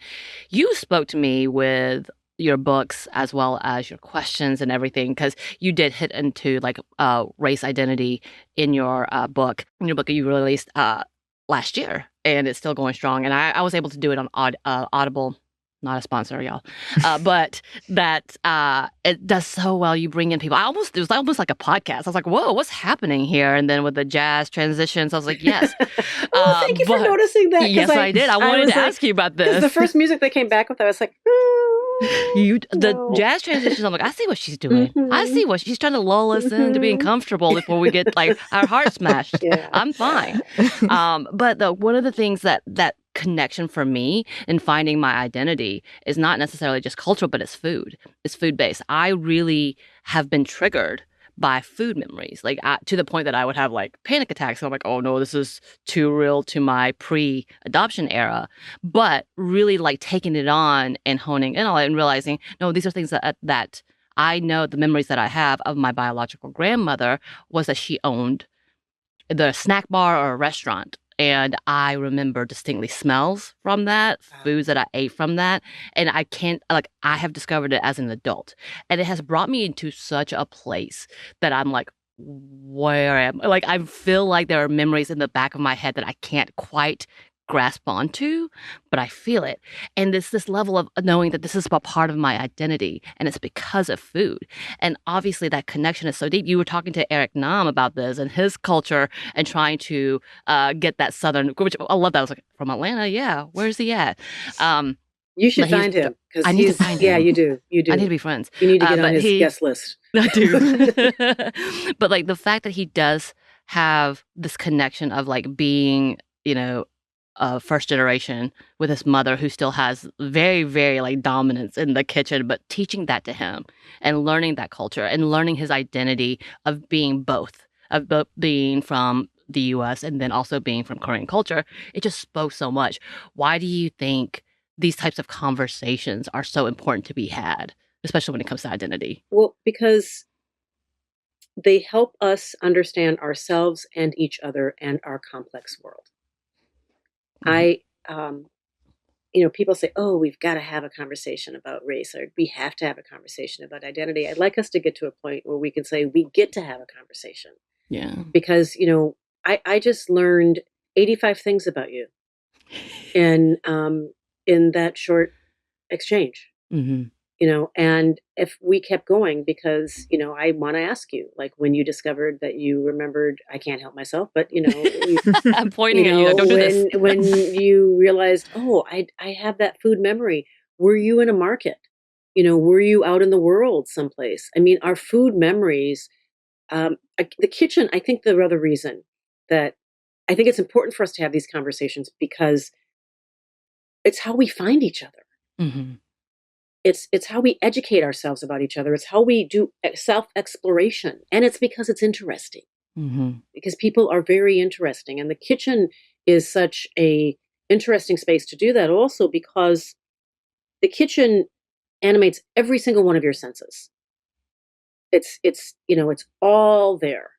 you spoke to me with your books as well as your questions and everything, because you did hit into like race identity in your book. In your book you released last year, and it's still going strong. And I was able to do it on Audible. Not a sponsor, y'all. But that it does so well. You bring in people. It was almost like a podcast. I was like, whoa, what's happening here? And then with the jazz transitions, I was like, yes. Thank you for noticing that. Yes, I did. I wanted to ask you about this. The first music they came back with, I was like, jazz transitions, I'm like, I see what she's doing. Mm-hmm. I see what she's trying to lull us into being comfortable before we get like our heart smashed. Yeah. I'm fine. But one of the things that connection for me in finding my identity is not necessarily just cultural, but it's food. It's food-based. I really have been triggered by food memories, like to the point that I would have like panic attacks. So I'm like, oh no, this is too real to my pre-adoption era. But really like taking it on and honing in on it and realizing, no, these are things that I know. The memories that I have of my biological grandmother was that she owned the snack bar or a restaurant. And I remember distinctly smells from that, foods that I ate from that. And I have discovered it as an adult. And it has brought me into such a place that I'm like, where am I? Like, I feel like there are memories in the back of my head that I can't quite grasp onto, but I feel it. And this level of knowing that this is a part of my identity, and it's because of food. And obviously that connection is so deep. You were talking to Eric Nam about this and his culture and trying to get that Southern, which I love that. I was like, from Atlanta? Yeah. Where's he at? You should find him. I need to find him. Yeah, you do. You do. I need to be friends. You need to get on his guest list. I do. But like the fact that he does have this connection of like being, first generation with his mother who still has very, very like dominance in the kitchen, but teaching that to him and learning that culture and learning his identity of being both being from the US and then also being from Korean culture, it just spoke so much. Why do you think these types of conversations are so important to be had, especially when it comes to identity? Well, because they help us understand ourselves and each other and our complex world. People say, oh, we've got to have a conversation about race, or we have to have a conversation about identity. I'd like us to get to a point where we can say we get to have a conversation. Yeah. Because, I just learned 85 things about you in that short exchange. Mm-hmm. And if we kept going, because, I want to ask you, like when you discovered that you remembered, I can't help myself, but, I'm pointing at you. Don't do this. When you realized, oh, I have that food memory. Were you in a market? Were you out in the world someplace? I mean, our food memories, the kitchen, I think the other reason that I think it's important for us to have these conversations because it's how we find each other. Mm-hmm. It's how we educate ourselves about each other. It's how we do self-exploration. And it's because it's interesting. Mm-hmm. Because people are very interesting. And the kitchen is such a interesting space to do that also because the kitchen animates every single one of your senses. It's all there.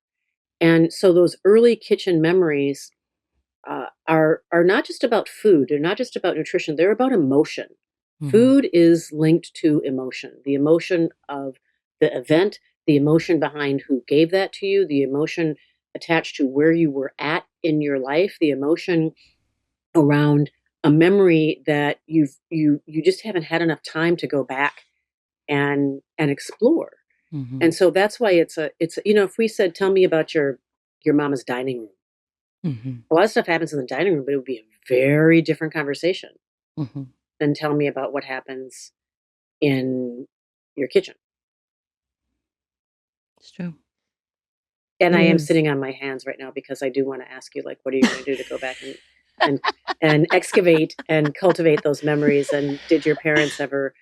And so those early kitchen memories are not just about food. They're not just about nutrition. They're about emotion. Food is linked to emotion, the emotion of the event, the emotion behind who gave that to you, the emotion attached to where you were at in your life, the emotion around a memory that you just haven't had enough time to go back and explore. And so that's why it's if we said, tell me about your mama's dining room. A lot of stuff happens in the dining room, but it would be a very different conversation than tell me about what happens in your kitchen. It's true. And I am sitting on my hands right now because I do want to ask you, like, what are you going to do to go back and excavate and cultivate those memories? And did your parents ever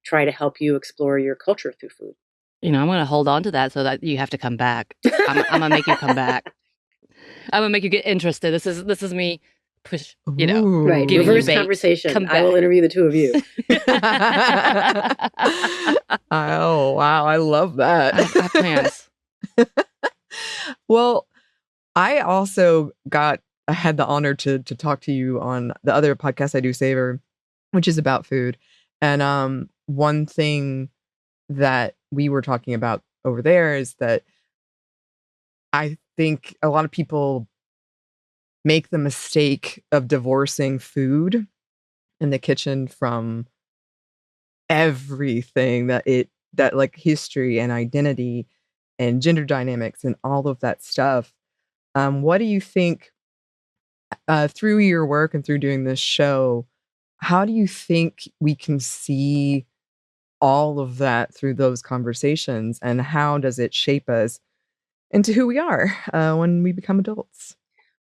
try to help you explore your culture through food? I'm going to hold on to that so that you have to come back. I'm going to make you come back. I'm going to make you get interested. This is me push, right. Reverse conversation. I will interview the two of you. Oh, wow. I love that. I have plans. Well, I also had the honor to talk to you on the other podcast I do, Savor, which is about food. And one thing that we were talking about over there is that I think a lot of people make the mistake of divorcing food in the kitchen from everything that like history and identity and gender dynamics and all of that stuff. What do you think, through your work and through doing this show, how do you think we can see all of that through those conversations, and how does it shape us into who we are when we become adults?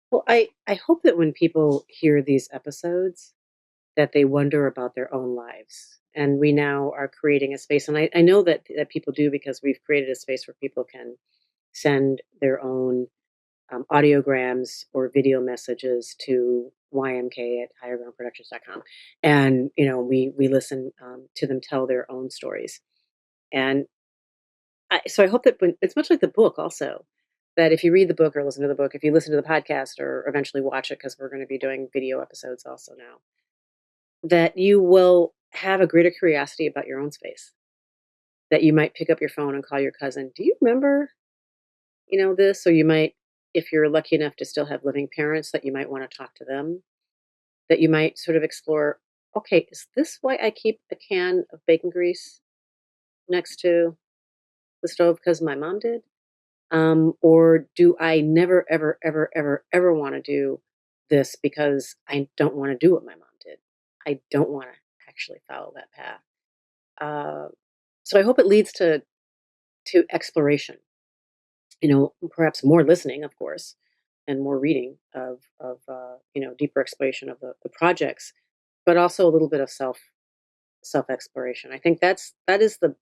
Well, I hope that when people hear these episodes, that they wonder about their own lives. And we now are creating a space. And I know that people do, because we've created a space where people can send their own audiograms or video messages to YMK at highergroundproductions.com. And, we listen to them tell their own stories. And so I hope that it's much like the book also, that if you read the book or listen to the book, if you listen to the podcast or eventually watch it, because we're going to be doing video episodes also now, that you will have a greater curiosity about your own space, that you might pick up your phone and call your cousin. Do you remember, this? Or you might, if you're lucky enough to still have living parents, that you might want to talk to them, that you might sort of explore, okay, is this why I keep a can of bacon grease next to the stove because my mom did? Or do I never, ever, ever, ever, ever want to do this because I don't want to do what my mom did? I don't want to actually follow that path. So I hope it leads to exploration. Perhaps more listening, of course, and more reading of deeper exploration of the projects, but also a little bit of self exploration. I think that is the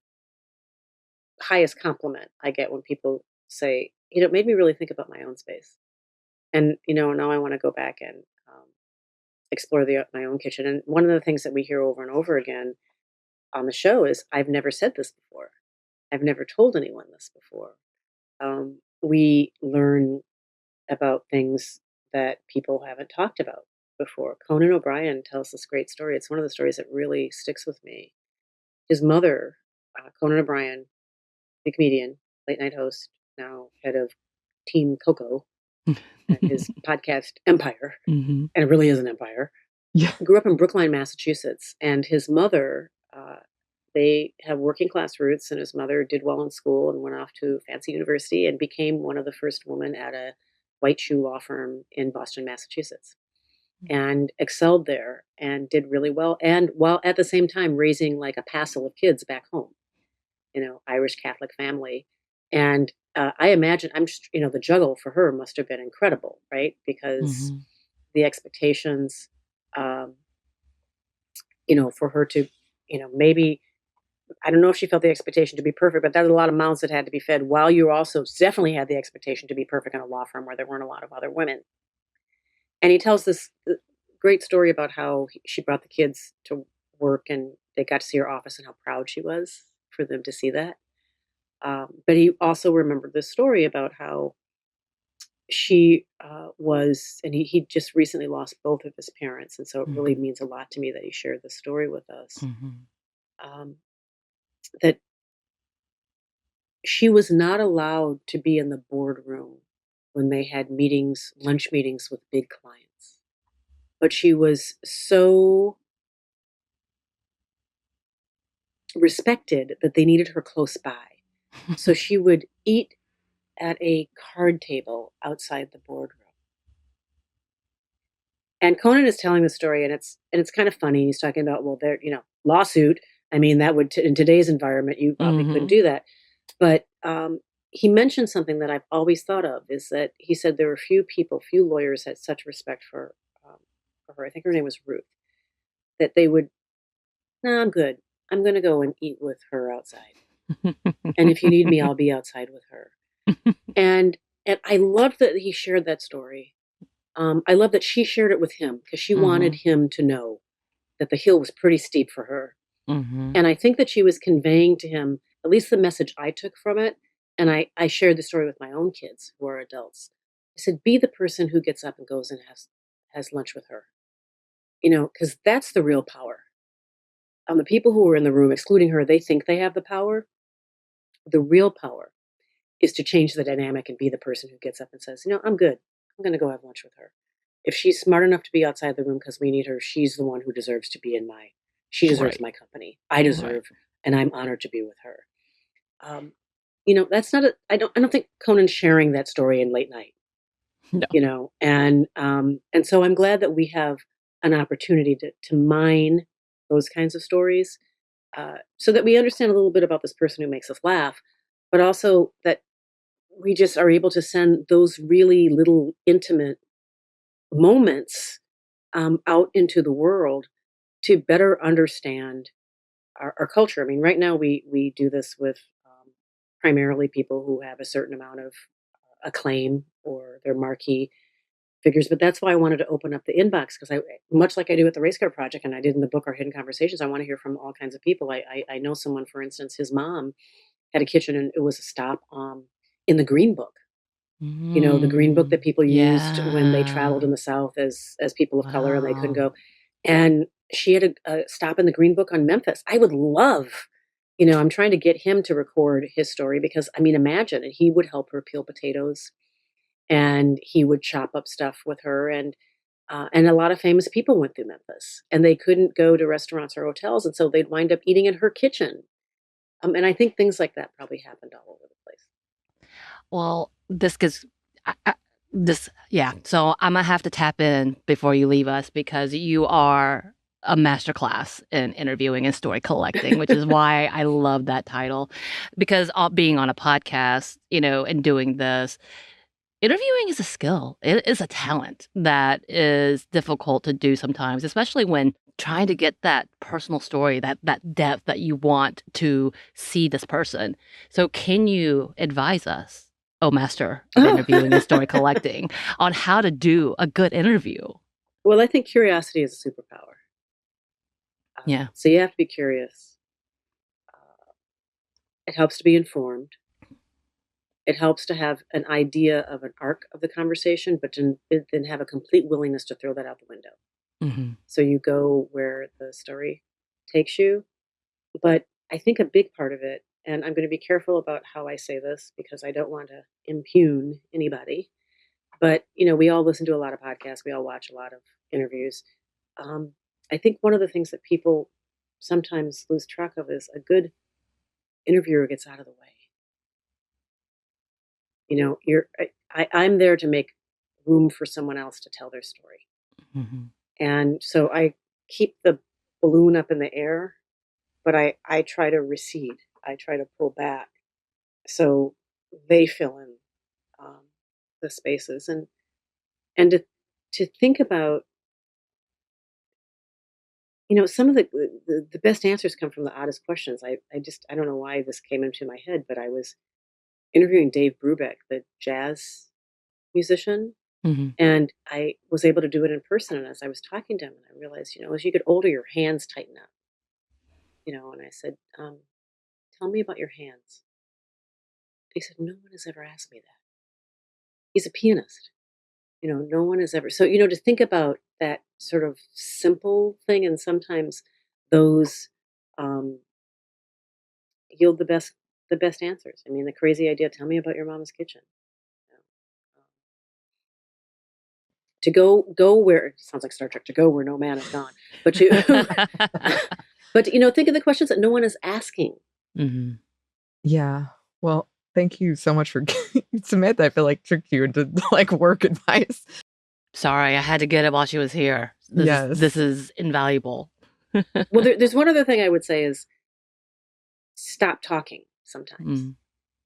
highest compliment I get when people say, it made me really think about my own space. And, now I want to go back and explore my own kitchen. And one of the things that we hear over and over again on the show is, I've never said this before. I've never told anyone this before. We learn about things that people haven't talked about before. Conan O'Brien tells this great story. It's one of the stories that really sticks with me. His mother, Conan O'Brien, the comedian, late night host, now head of Team Coco, his podcast Empire, and it really is an empire. Yeah. He grew up in Brookline, Massachusetts, and his mother, they have working class roots, and his mother did well in school and went off to fancy university and became one of the first women at a white shoe law firm in Boston, Massachusetts, and excelled there and did really well. And while at the same time raising like a passel of kids back home, Irish Catholic family. And I imagine the juggle for her must have been incredible, right? Because the expectations, for her to, maybe, I don't know if she felt the expectation to be perfect, but there's a lot of mouths that had to be fed, while you also definitely had the expectation to be perfect in a law firm where there weren't a lot of other women. And he tells this great story about how she brought the kids to work and they got to see her office and how proud she was for them to see that. But he also remembered this story about how she was, and he just recently lost both of his parents, and so it really means a lot to me that he shared this story with us. Um, that she was not allowed to be in the boardroom when they had meetings, lunch meetings with big clients, but she was so respected that they needed her close by. So she would eat at a card table outside the boardroom. And Conan is telling the story, and it's kind of funny. He's talking about, well, there, lawsuit. I mean, that would in today's environment, you probably couldn't do that. But he mentioned something that I've always thought of, is that he said there were few lawyers had such respect for her. I think her name was Ruth, that they would, no, I'm good. I'm going to go and eat with her outside. And if you need me, I'll be outside with her. And I love that he shared that story. I love that she shared it with him because she wanted him to know that the hill was pretty steep for her. And I think that she was conveying to him, at least the message I took from it, and I shared the story with my own kids who are adults. I said, be the person who gets up and goes and has lunch with her. Because that's the real power. The people who are in the room, excluding her, they think they have the power. The real power is to change the dynamic and be the person who gets up and says, I'm good. I'm going to go have lunch with her. If she's smart enough to be outside the room because we need her, she's the one who deserves to be she deserves my company. I deserve, and I'm honored to be with her. That's not I don't think Conan's sharing that story in late night. No. And so I'm glad that we have an opportunity to mine those kinds of stories, so that we understand a little bit about this person who makes us laugh, but also that we just are able to send those really little intimate moments out into the world to better understand our culture. I mean, right now we do this with primarily people who have a certain amount of acclaim or their marquee figures, but that's why I wanted to open up the inbox, because much like I do at the Race Car Project and I did in the book, Our Hidden Conversations, I want to hear from all kinds of people. I know someone, for instance, his mom had a kitchen and it was a stop in the Green Book. The Green Book that people used when they traveled in the South as people of color and they couldn't go. And she had a stop in the Green Book on Memphis. I would love, I'm trying to get him to record his story because, I mean, imagine, and he would help her peel potatoes and he would chop up stuff with her. And a lot of famous people went through Memphis and they couldn't go to restaurants or hotels. And so they'd wind up eating in her kitchen. And I think things like that probably happened all over the place. Well, this gets so I'm gonna have to tap in before you leave us, because you are a masterclass in interviewing and story collecting, which is why I love that title. Because being on a podcast, and doing this, interviewing is a skill. It is a talent that is difficult to do sometimes, especially when trying to get that personal story, that depth that you want to see this person. So can you advise us, oh master of interviewing and story collecting, on how to do a good interview? Well, I think curiosity is a superpower. Yeah. So you have to be curious. It helps to be informed. It helps to have an idea of an arc of the conversation, but then have a complete willingness to throw that out the window. So you go where the story takes you. But I think a big part of it, and I'm going to be careful about how I say this because I don't want to impugn anybody, but, we all listen to a lot of podcasts. We all watch a lot of interviews. I think one of the things that people sometimes lose track of is a good interviewer gets out of the way. I'm there to make room for someone else to tell their story. And so I keep the balloon up in the air, but I try to recede. I try to pull back so they fill in the spaces, and to think about, some of the best answers come from the oddest questions. I don't know why this came into my head, but I was interviewing Dave Brubeck, the jazz musician, and I was able to do it in person. And as I was talking to him, and I realized, as you get older, your hands tighten up. And I said, tell me about your hands. He said, no one has ever asked me that. he's a pianist. No one has ever. So, to think about that sort of simple thing, and sometimes those yield the best answers. I mean, the crazy idea, tell me about your mama's kitchen. You know, to go where it sounds like Star Trek, to go where no man has gone. But but think of the questions that no one is asking. Mm-hmm. Yeah. Well, thank you so much for Samantha. I feel like tricked you into like work advice. Sorry, I had to get it while she was here. This is invaluable. Well, there's one other thing I would say is stop talking sometimes.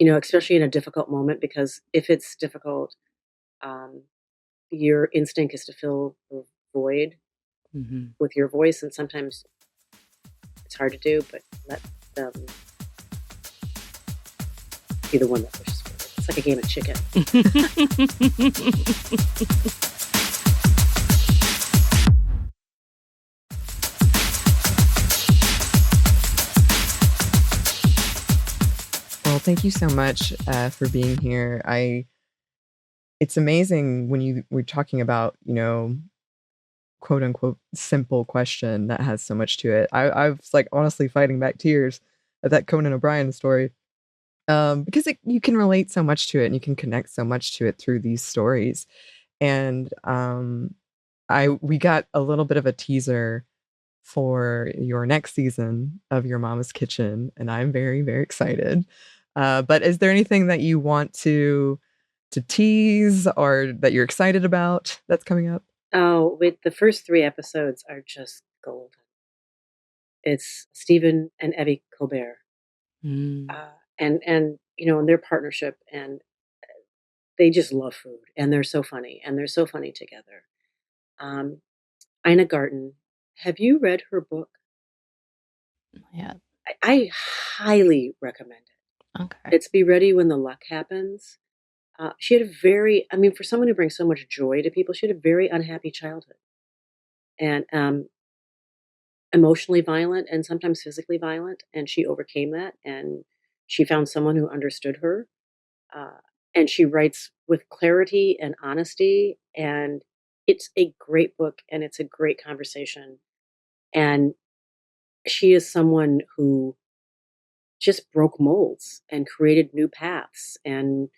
Especially in a difficult moment, because if it's difficult, your instinct is to fill the void with your voice, and sometimes it's hard to do, but let them be the one that pushes forward. It's like a game of chicken. Well, thank you so much for being here. It's amazing when we're talking about, quote unquote simple question that has so much to it. I was like honestly fighting back tears at that Conan O'Brien story, because you can relate so much to it and you can connect so much to it through these stories. And we got a little bit of a teaser for your next season of Your Mama's Kitchen, and I'm very, very excited. But is there anything that you want to tease or that you're excited about that's coming up? Oh, the first 3 episodes are just golden. It's Stephen and Evie Colbert, and their partnership, and they just love food, and they're so funny together. Ina Garten, have you read her book? Yeah, I highly recommend it. Okay. It's Be Ready When the Luck Happens. She had for someone who brings so much joy to people, she had a very unhappy childhood, and emotionally violent and sometimes physically violent, and she overcame that, and she found someone who understood her, and she writes with clarity and honesty, and it's a great book, and it's a great conversation, and she is someone who just broke molds and created new paths, and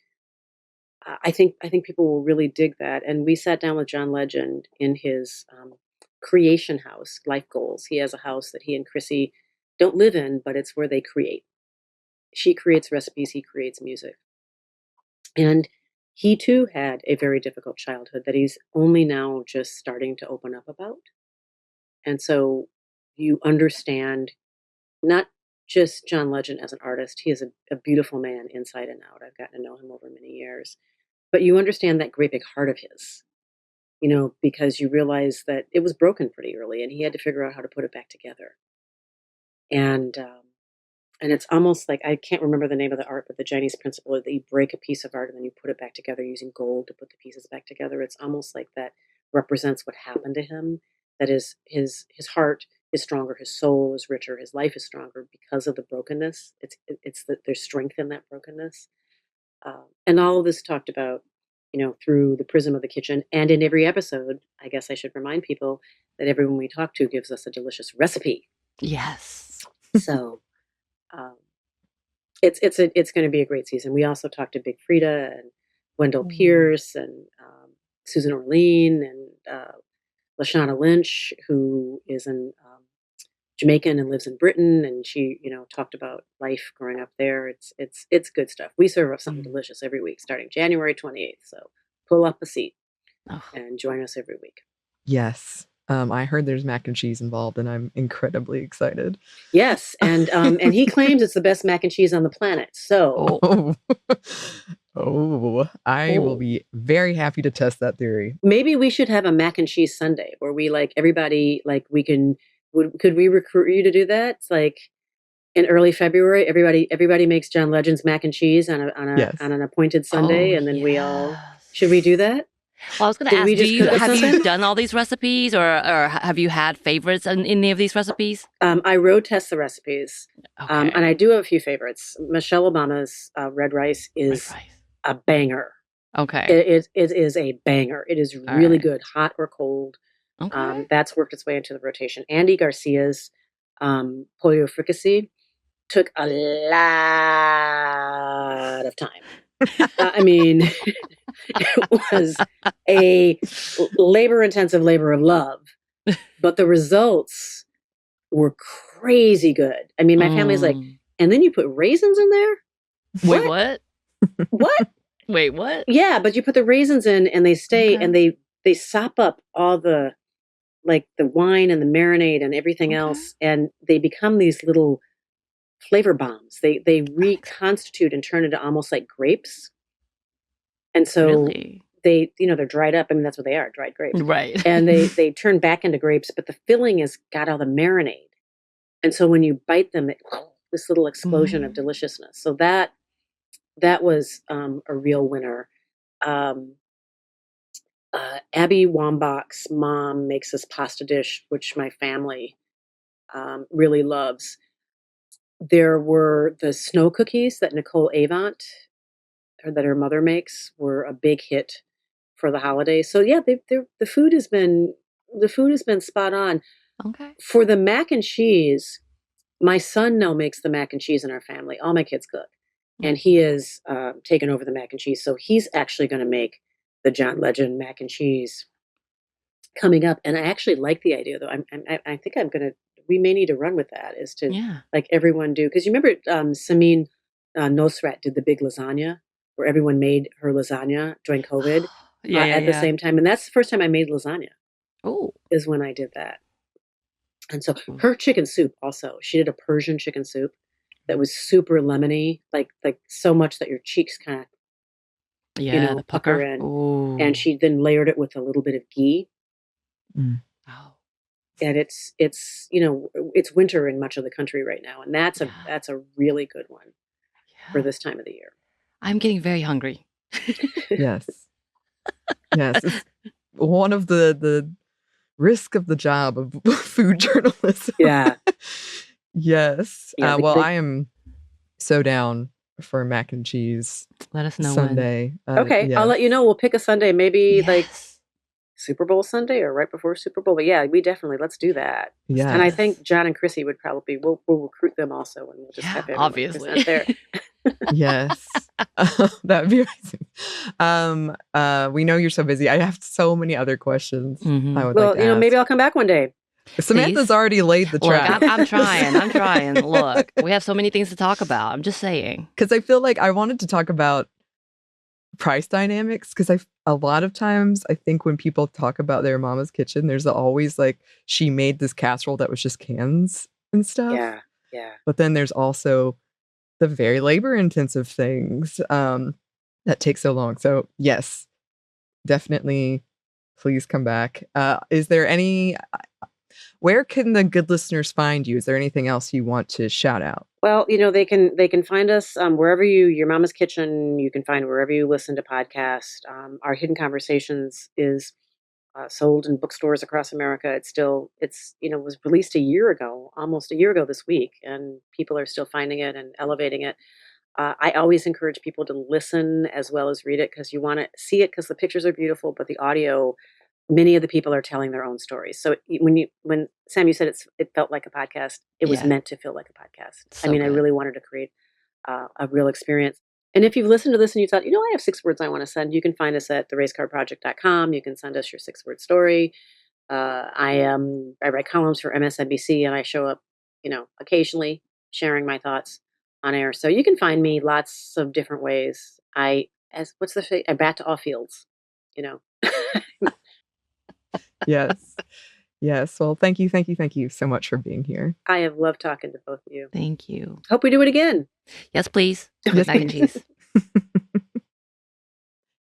I think people will really dig that. And we sat down with John Legend in his creation house, Life Goals. He has a house that he and Chrissy don't live in, but it's where they create. She creates recipes, he creates music. And he too had a very difficult childhood that he's only now just starting to open up about. And so you understand not just John Legend as an artist, he is a beautiful man inside and out. I've gotten to know him over many years. But you understand that great big heart of his, because you realize that it was broken pretty early and he had to figure out how to put it back together. And it's almost like, I can't remember the name of the art, but the Chinese principle is that you break a piece of art and then you put it back together using gold to put the pieces back together. It's almost like that represents what happened to him. That is, his heart is stronger, his soul is richer, his life is stronger because of the brokenness. It's that there's strength in that brokenness. And all of this talked about, through the prism of the kitchen. And in every episode, I guess I should remind people that everyone we talk to gives us a delicious recipe. Yes. So it's going to be a great season. We also talked to Big Frida and Wendell Pierce and Susan Orlean and Lashana Lynch, who is an Jamaican and lives in Britain, and she, talked about life growing up there. It's good stuff. We serve up something delicious every week, starting January 28th. So pull up a seat and join us every week. Yes. I heard there's mac and cheese involved, and I'm incredibly excited. Yes, and he claims it's the best mac and cheese on the planet. So, I will be very happy to test that theory. Maybe we should have a mac and cheese Sunday where we everybody we can. Could we recruit you to do that? It's like in early February, everybody makes John Legend's mac and cheese on an appointed Sunday, and then we all. Should we do that? Well, I was going to ask, have you done all these recipes, or have you had favorites in any of these recipes? I road test the recipes, and I do have a few favorites. Michelle Obama's red rice is a banger. Okay. It is a banger. It is really good, hot or cold. Okay. That's worked its way into the rotation. Andy Garcia's pollo fricassee took a lot of time. I mean, it was a labor-intensive labor of love, but the results were crazy good. I mean, my family's like, and then you put raisins in there? Wait, what? What? Wait, what? Yeah, but you put the raisins in and they stay and they sop up all the, like the wine and the marinade and everything else, and they become these little flavor bombs. They reconstitute and turn into almost like grapes. And so they, they're dried up. I mean, that's what they are, dried grapes. Right. And they turn back into grapes, but the filling has got all the marinade. And so when you bite them, this little explosion of deliciousness. So that was a real winner. Abby Wambach's mom makes this pasta dish, which my family really loves. There were the snow cookies that Nicole Avant, or that her mother makes, were a big hit for the holidays. So yeah, the food has been spot on. Okay. For the mac and cheese, my son now makes the mac and cheese in our family. All my kids cook, and he has taken over the mac and cheese. So he's actually going to make the John Legend mac and cheese coming up. And I actually like the idea, though. I think we may need to run with that, is to like everyone do. Because you remember Samin Nosrat did the big lasagna, where everyone made her lasagna during COVID at the same time. And that's the first time I made lasagna. Oh, is when I did that. And so her chicken soup also, she did a Persian chicken soup that was super lemony, like so much that your cheeks kind of, the pucker in. Ooh. And she then layered it with a little bit of ghee. Oh. And it's it's winter in much of the country right now, and that's a really good one for this time of the year. I'm getting very hungry. Yes. Yes. It's one of the risk of the job of food journalism. Yeah. Yes. Well, I am so down for mac and cheese. Let us know Sunday. Okay. Yes. I'll let you know. We'll pick a Sunday, maybe like Super Bowl Sunday or right before Super Bowl. But yeah, let's do that. Yeah. And I think John and Chrissy would probably, we'll recruit them also, and we'll just have everyone obviously there. Yes. That would be amazing. We know you're so busy. I have so many other questions. I would like to ask. Maybe I'll come back one day. Samantha's already laid the track. Look, I'm trying. Look, we have so many things to talk about. I'm just saying. Because I feel like I wanted to talk about price dynamics, because a lot of times I think when people talk about their mama's kitchen, there's always like, she made this casserole that was just cans and stuff. Yeah. But then there's also the very labor intensive things that take so long. So yes, definitely, please come back. Is there where can the good listeners find you? Is there anything else you want to shout out? Well, they can find us wherever your mama's kitchen. You can find wherever you listen to podcasts. Our Hidden Conversations is sold in bookstores across America. It's was released almost a year ago this week, and people are still finding it and elevating it. I always encourage people to listen as well as read it, because you want to see it because the pictures are beautiful, but the audio, many of the people are telling their own stories. So when Sam, you said it felt like a podcast, it was meant to feel like a podcast. So I really wanted to create a real experience. And if you've listened to this and you thought, I have 6 words I want to send, you can find us at theracecardproject.com. You can send us your 6-word story. I write columns for MSNBC, and I show up, occasionally sharing my thoughts on air. So you can find me lots of different ways. I bat to all fields, Yes. Well, thank you so much for being here. I have loved talking to both of you. Thank you. Hope we do it again. Yes, please. With mac and cheese.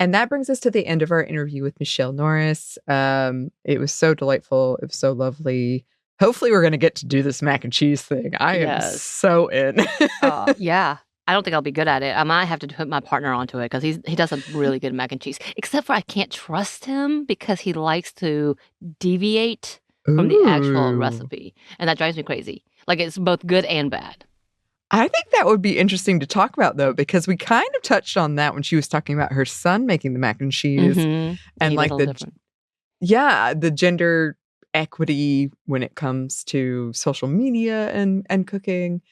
And that brings us to the end of our interview with Michele Norris. It was so delightful. It was so lovely. Hopefully we're going to get to do this mac and cheese thing. I am so in. Yeah. I don't think I'll be good at it. I might have to put my partner onto it, because he does a really good mac and cheese. Except for I can't trust him because he likes to deviate from the actual recipe. And that drives me crazy. Like, it's both good and bad. I think that would be interesting to talk about, though, because we kind of touched on that when she was talking about her son making the mac and cheese and like the gender equity when it comes to social media and cooking.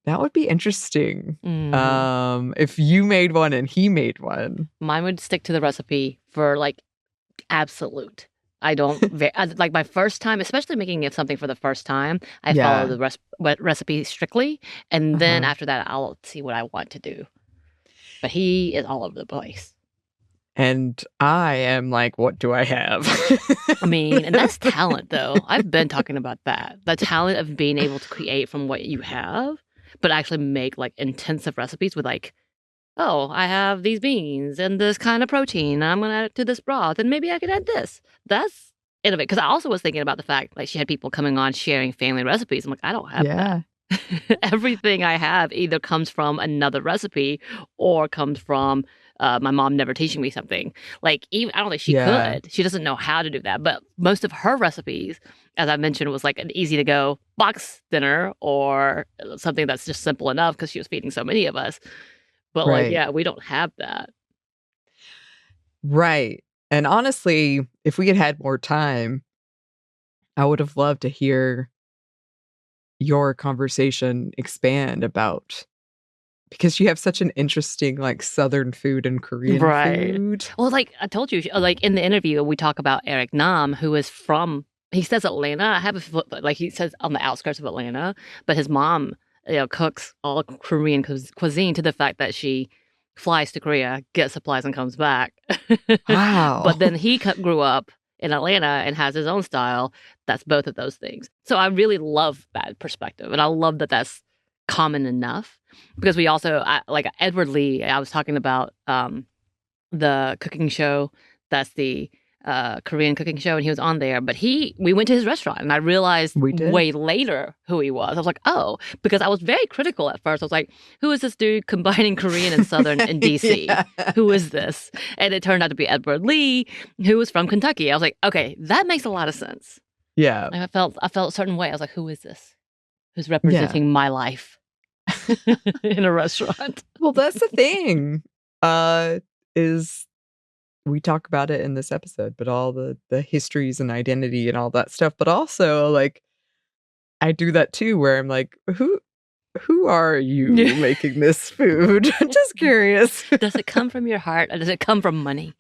That would be interesting. If you made one and he made one. Mine would stick to the recipe for like absolute. I don't like my first time, especially making it something for the first time. I follow the recipe strictly, and then after that, I'll see what I want to do. But he is all over the place, and I am like, what do I have? I mean, and that's talent, though. I've been talking about that—the talent of being able to create from what you have, but actually make like intensive recipes with like, oh, I have these beans and this kind of protein. And I'm going to add it to this broth. And maybe I could add this. That's innovative. Because I also was thinking about the fact, like, she had people coming on sharing family recipes. I'm like, I don't have that. Everything I have either comes from another recipe or comes from my mom never teaching me something. Like, even I don't think she could. She doesn't know how to do that. But most of her recipes, as I mentioned, was like an easy to go box dinner or something that's just simple enough because she was feeding so many of us. But like, yeah, we don't have that. Right. And honestly, if we had more time, I would have loved to hear your conversation expand about, because you have such an interesting like Southern food and Korean food. Well, like I told you, like in the interview, we talk about Eric Nam, who is from, he says Atlanta. I have like he says on the outskirts of Atlanta, but his mom, cooks all Korean cuisine to the fact that she flies to Korea, gets supplies, and comes back. Wow. But then he grew up in Atlanta and has his own style. That's both of those things. So I really love that perspective. And I love that that's common enough because we also, like Edward Lee, I was talking about the cooking show. That's the Korean cooking show, and he was on there. But we went to his restaurant, and I realized way later who he was. I was like, oh, because I was very critical at first. I was like, who is this dude combining Korean and Southern in D.C.? Who is this? And it turned out to be Edward Lee, who was from Kentucky. I was like, okay, that makes a lot of sense. Yeah. I felt a certain way. I was like, who is this? Who's representing my life in a restaurant? Well, that's the thing. Is we talk about it in this episode, but all the histories and identity and all that stuff. But also, like, I do that too, where I'm like, who are you making this food? I'm just curious. Does it come from your heart or does it come from money?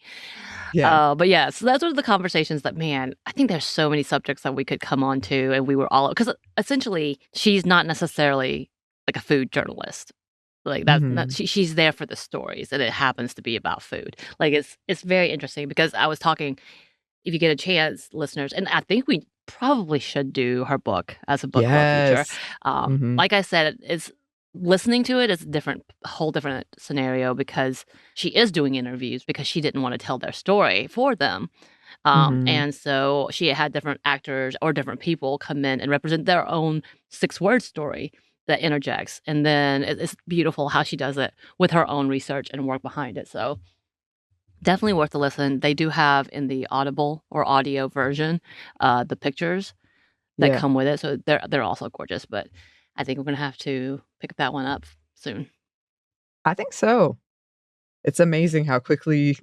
Yeah. But yeah, so those are the conversations that, man, I think there's so many subjects that we could come on to, and we were all, because essentially she's not necessarily like a food journalist. Like she's there for the stories, and it happens to be about food. Like it's very interesting because I was talking, if you get a chance, listeners, and I think we probably should do her book as a book club feature. Like I said, it's listening to it is a whole different scenario because she is doing interviews because she didn't want to tell their story for them. And so she had different actors or different people come in and represent their own 6-word story that interjects. And then it's beautiful how she does it with her own research and work behind it. So definitely worth a listen. They do have in the Audible or audio version the pictures that come with it. So they're also gorgeous. But I think we're going to have to pick that one up soon. I think so. It's amazing how quickly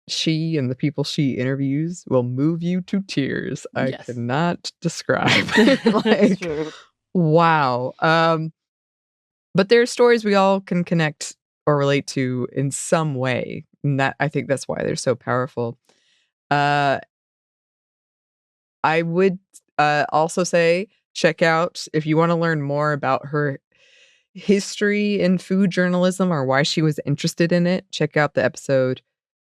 she and the people she interviews will move you to tears. I cannot describe. Like, wow. But there are stories we all can connect or relate to in some way. And I think that's why they're so powerful. I would also say, check out, if you want to learn more about her history in food journalism or why she was interested in it, check out the episode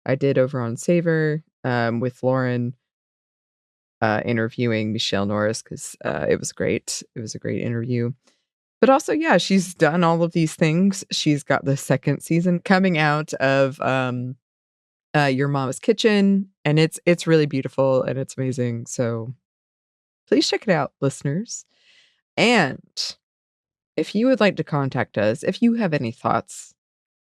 I did over on Savor with Lauren interviewing Michele Norris, because it was great. It was a great interview. But also, yeah, she's done all of these things. She's got the second season coming out of Your Mama's Kitchen, and it's really beautiful and it's amazing. So please check it out, listeners. And if you would like to contact us, if you have any thoughts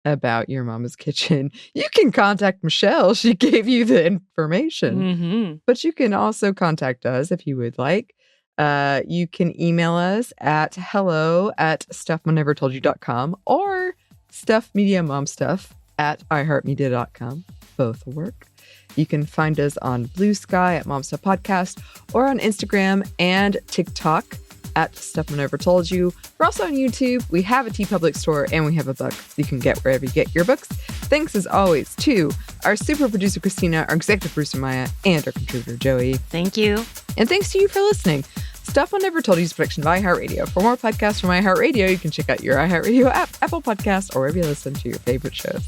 about Your Mama's Kitchen, you can contact Michele. She gave you the information. But you can also contact us if you would like. You can email us at hello@stuffmonevertoldyou.com or stuffmediamomstuff@iheartmedia.com. Both work. You can find us on Blue Sky at Mom Stuff Podcast or on Instagram and TikTok at Stuff Mom Never Told You. We're also on YouTube. We have a TeePublic store and we have a book you can get wherever you get your books. Thanks as always to our super producer Christina, our executive producer Maya, and our contributor Joey. Thank you. And thanks to you for listening. Stuff Mom Never Told You is a production of iHeartRadio. For more podcasts from iHeartRadio, you can check out your iHeartRadio app, Apple Podcasts, or wherever you listen to your favorite shows.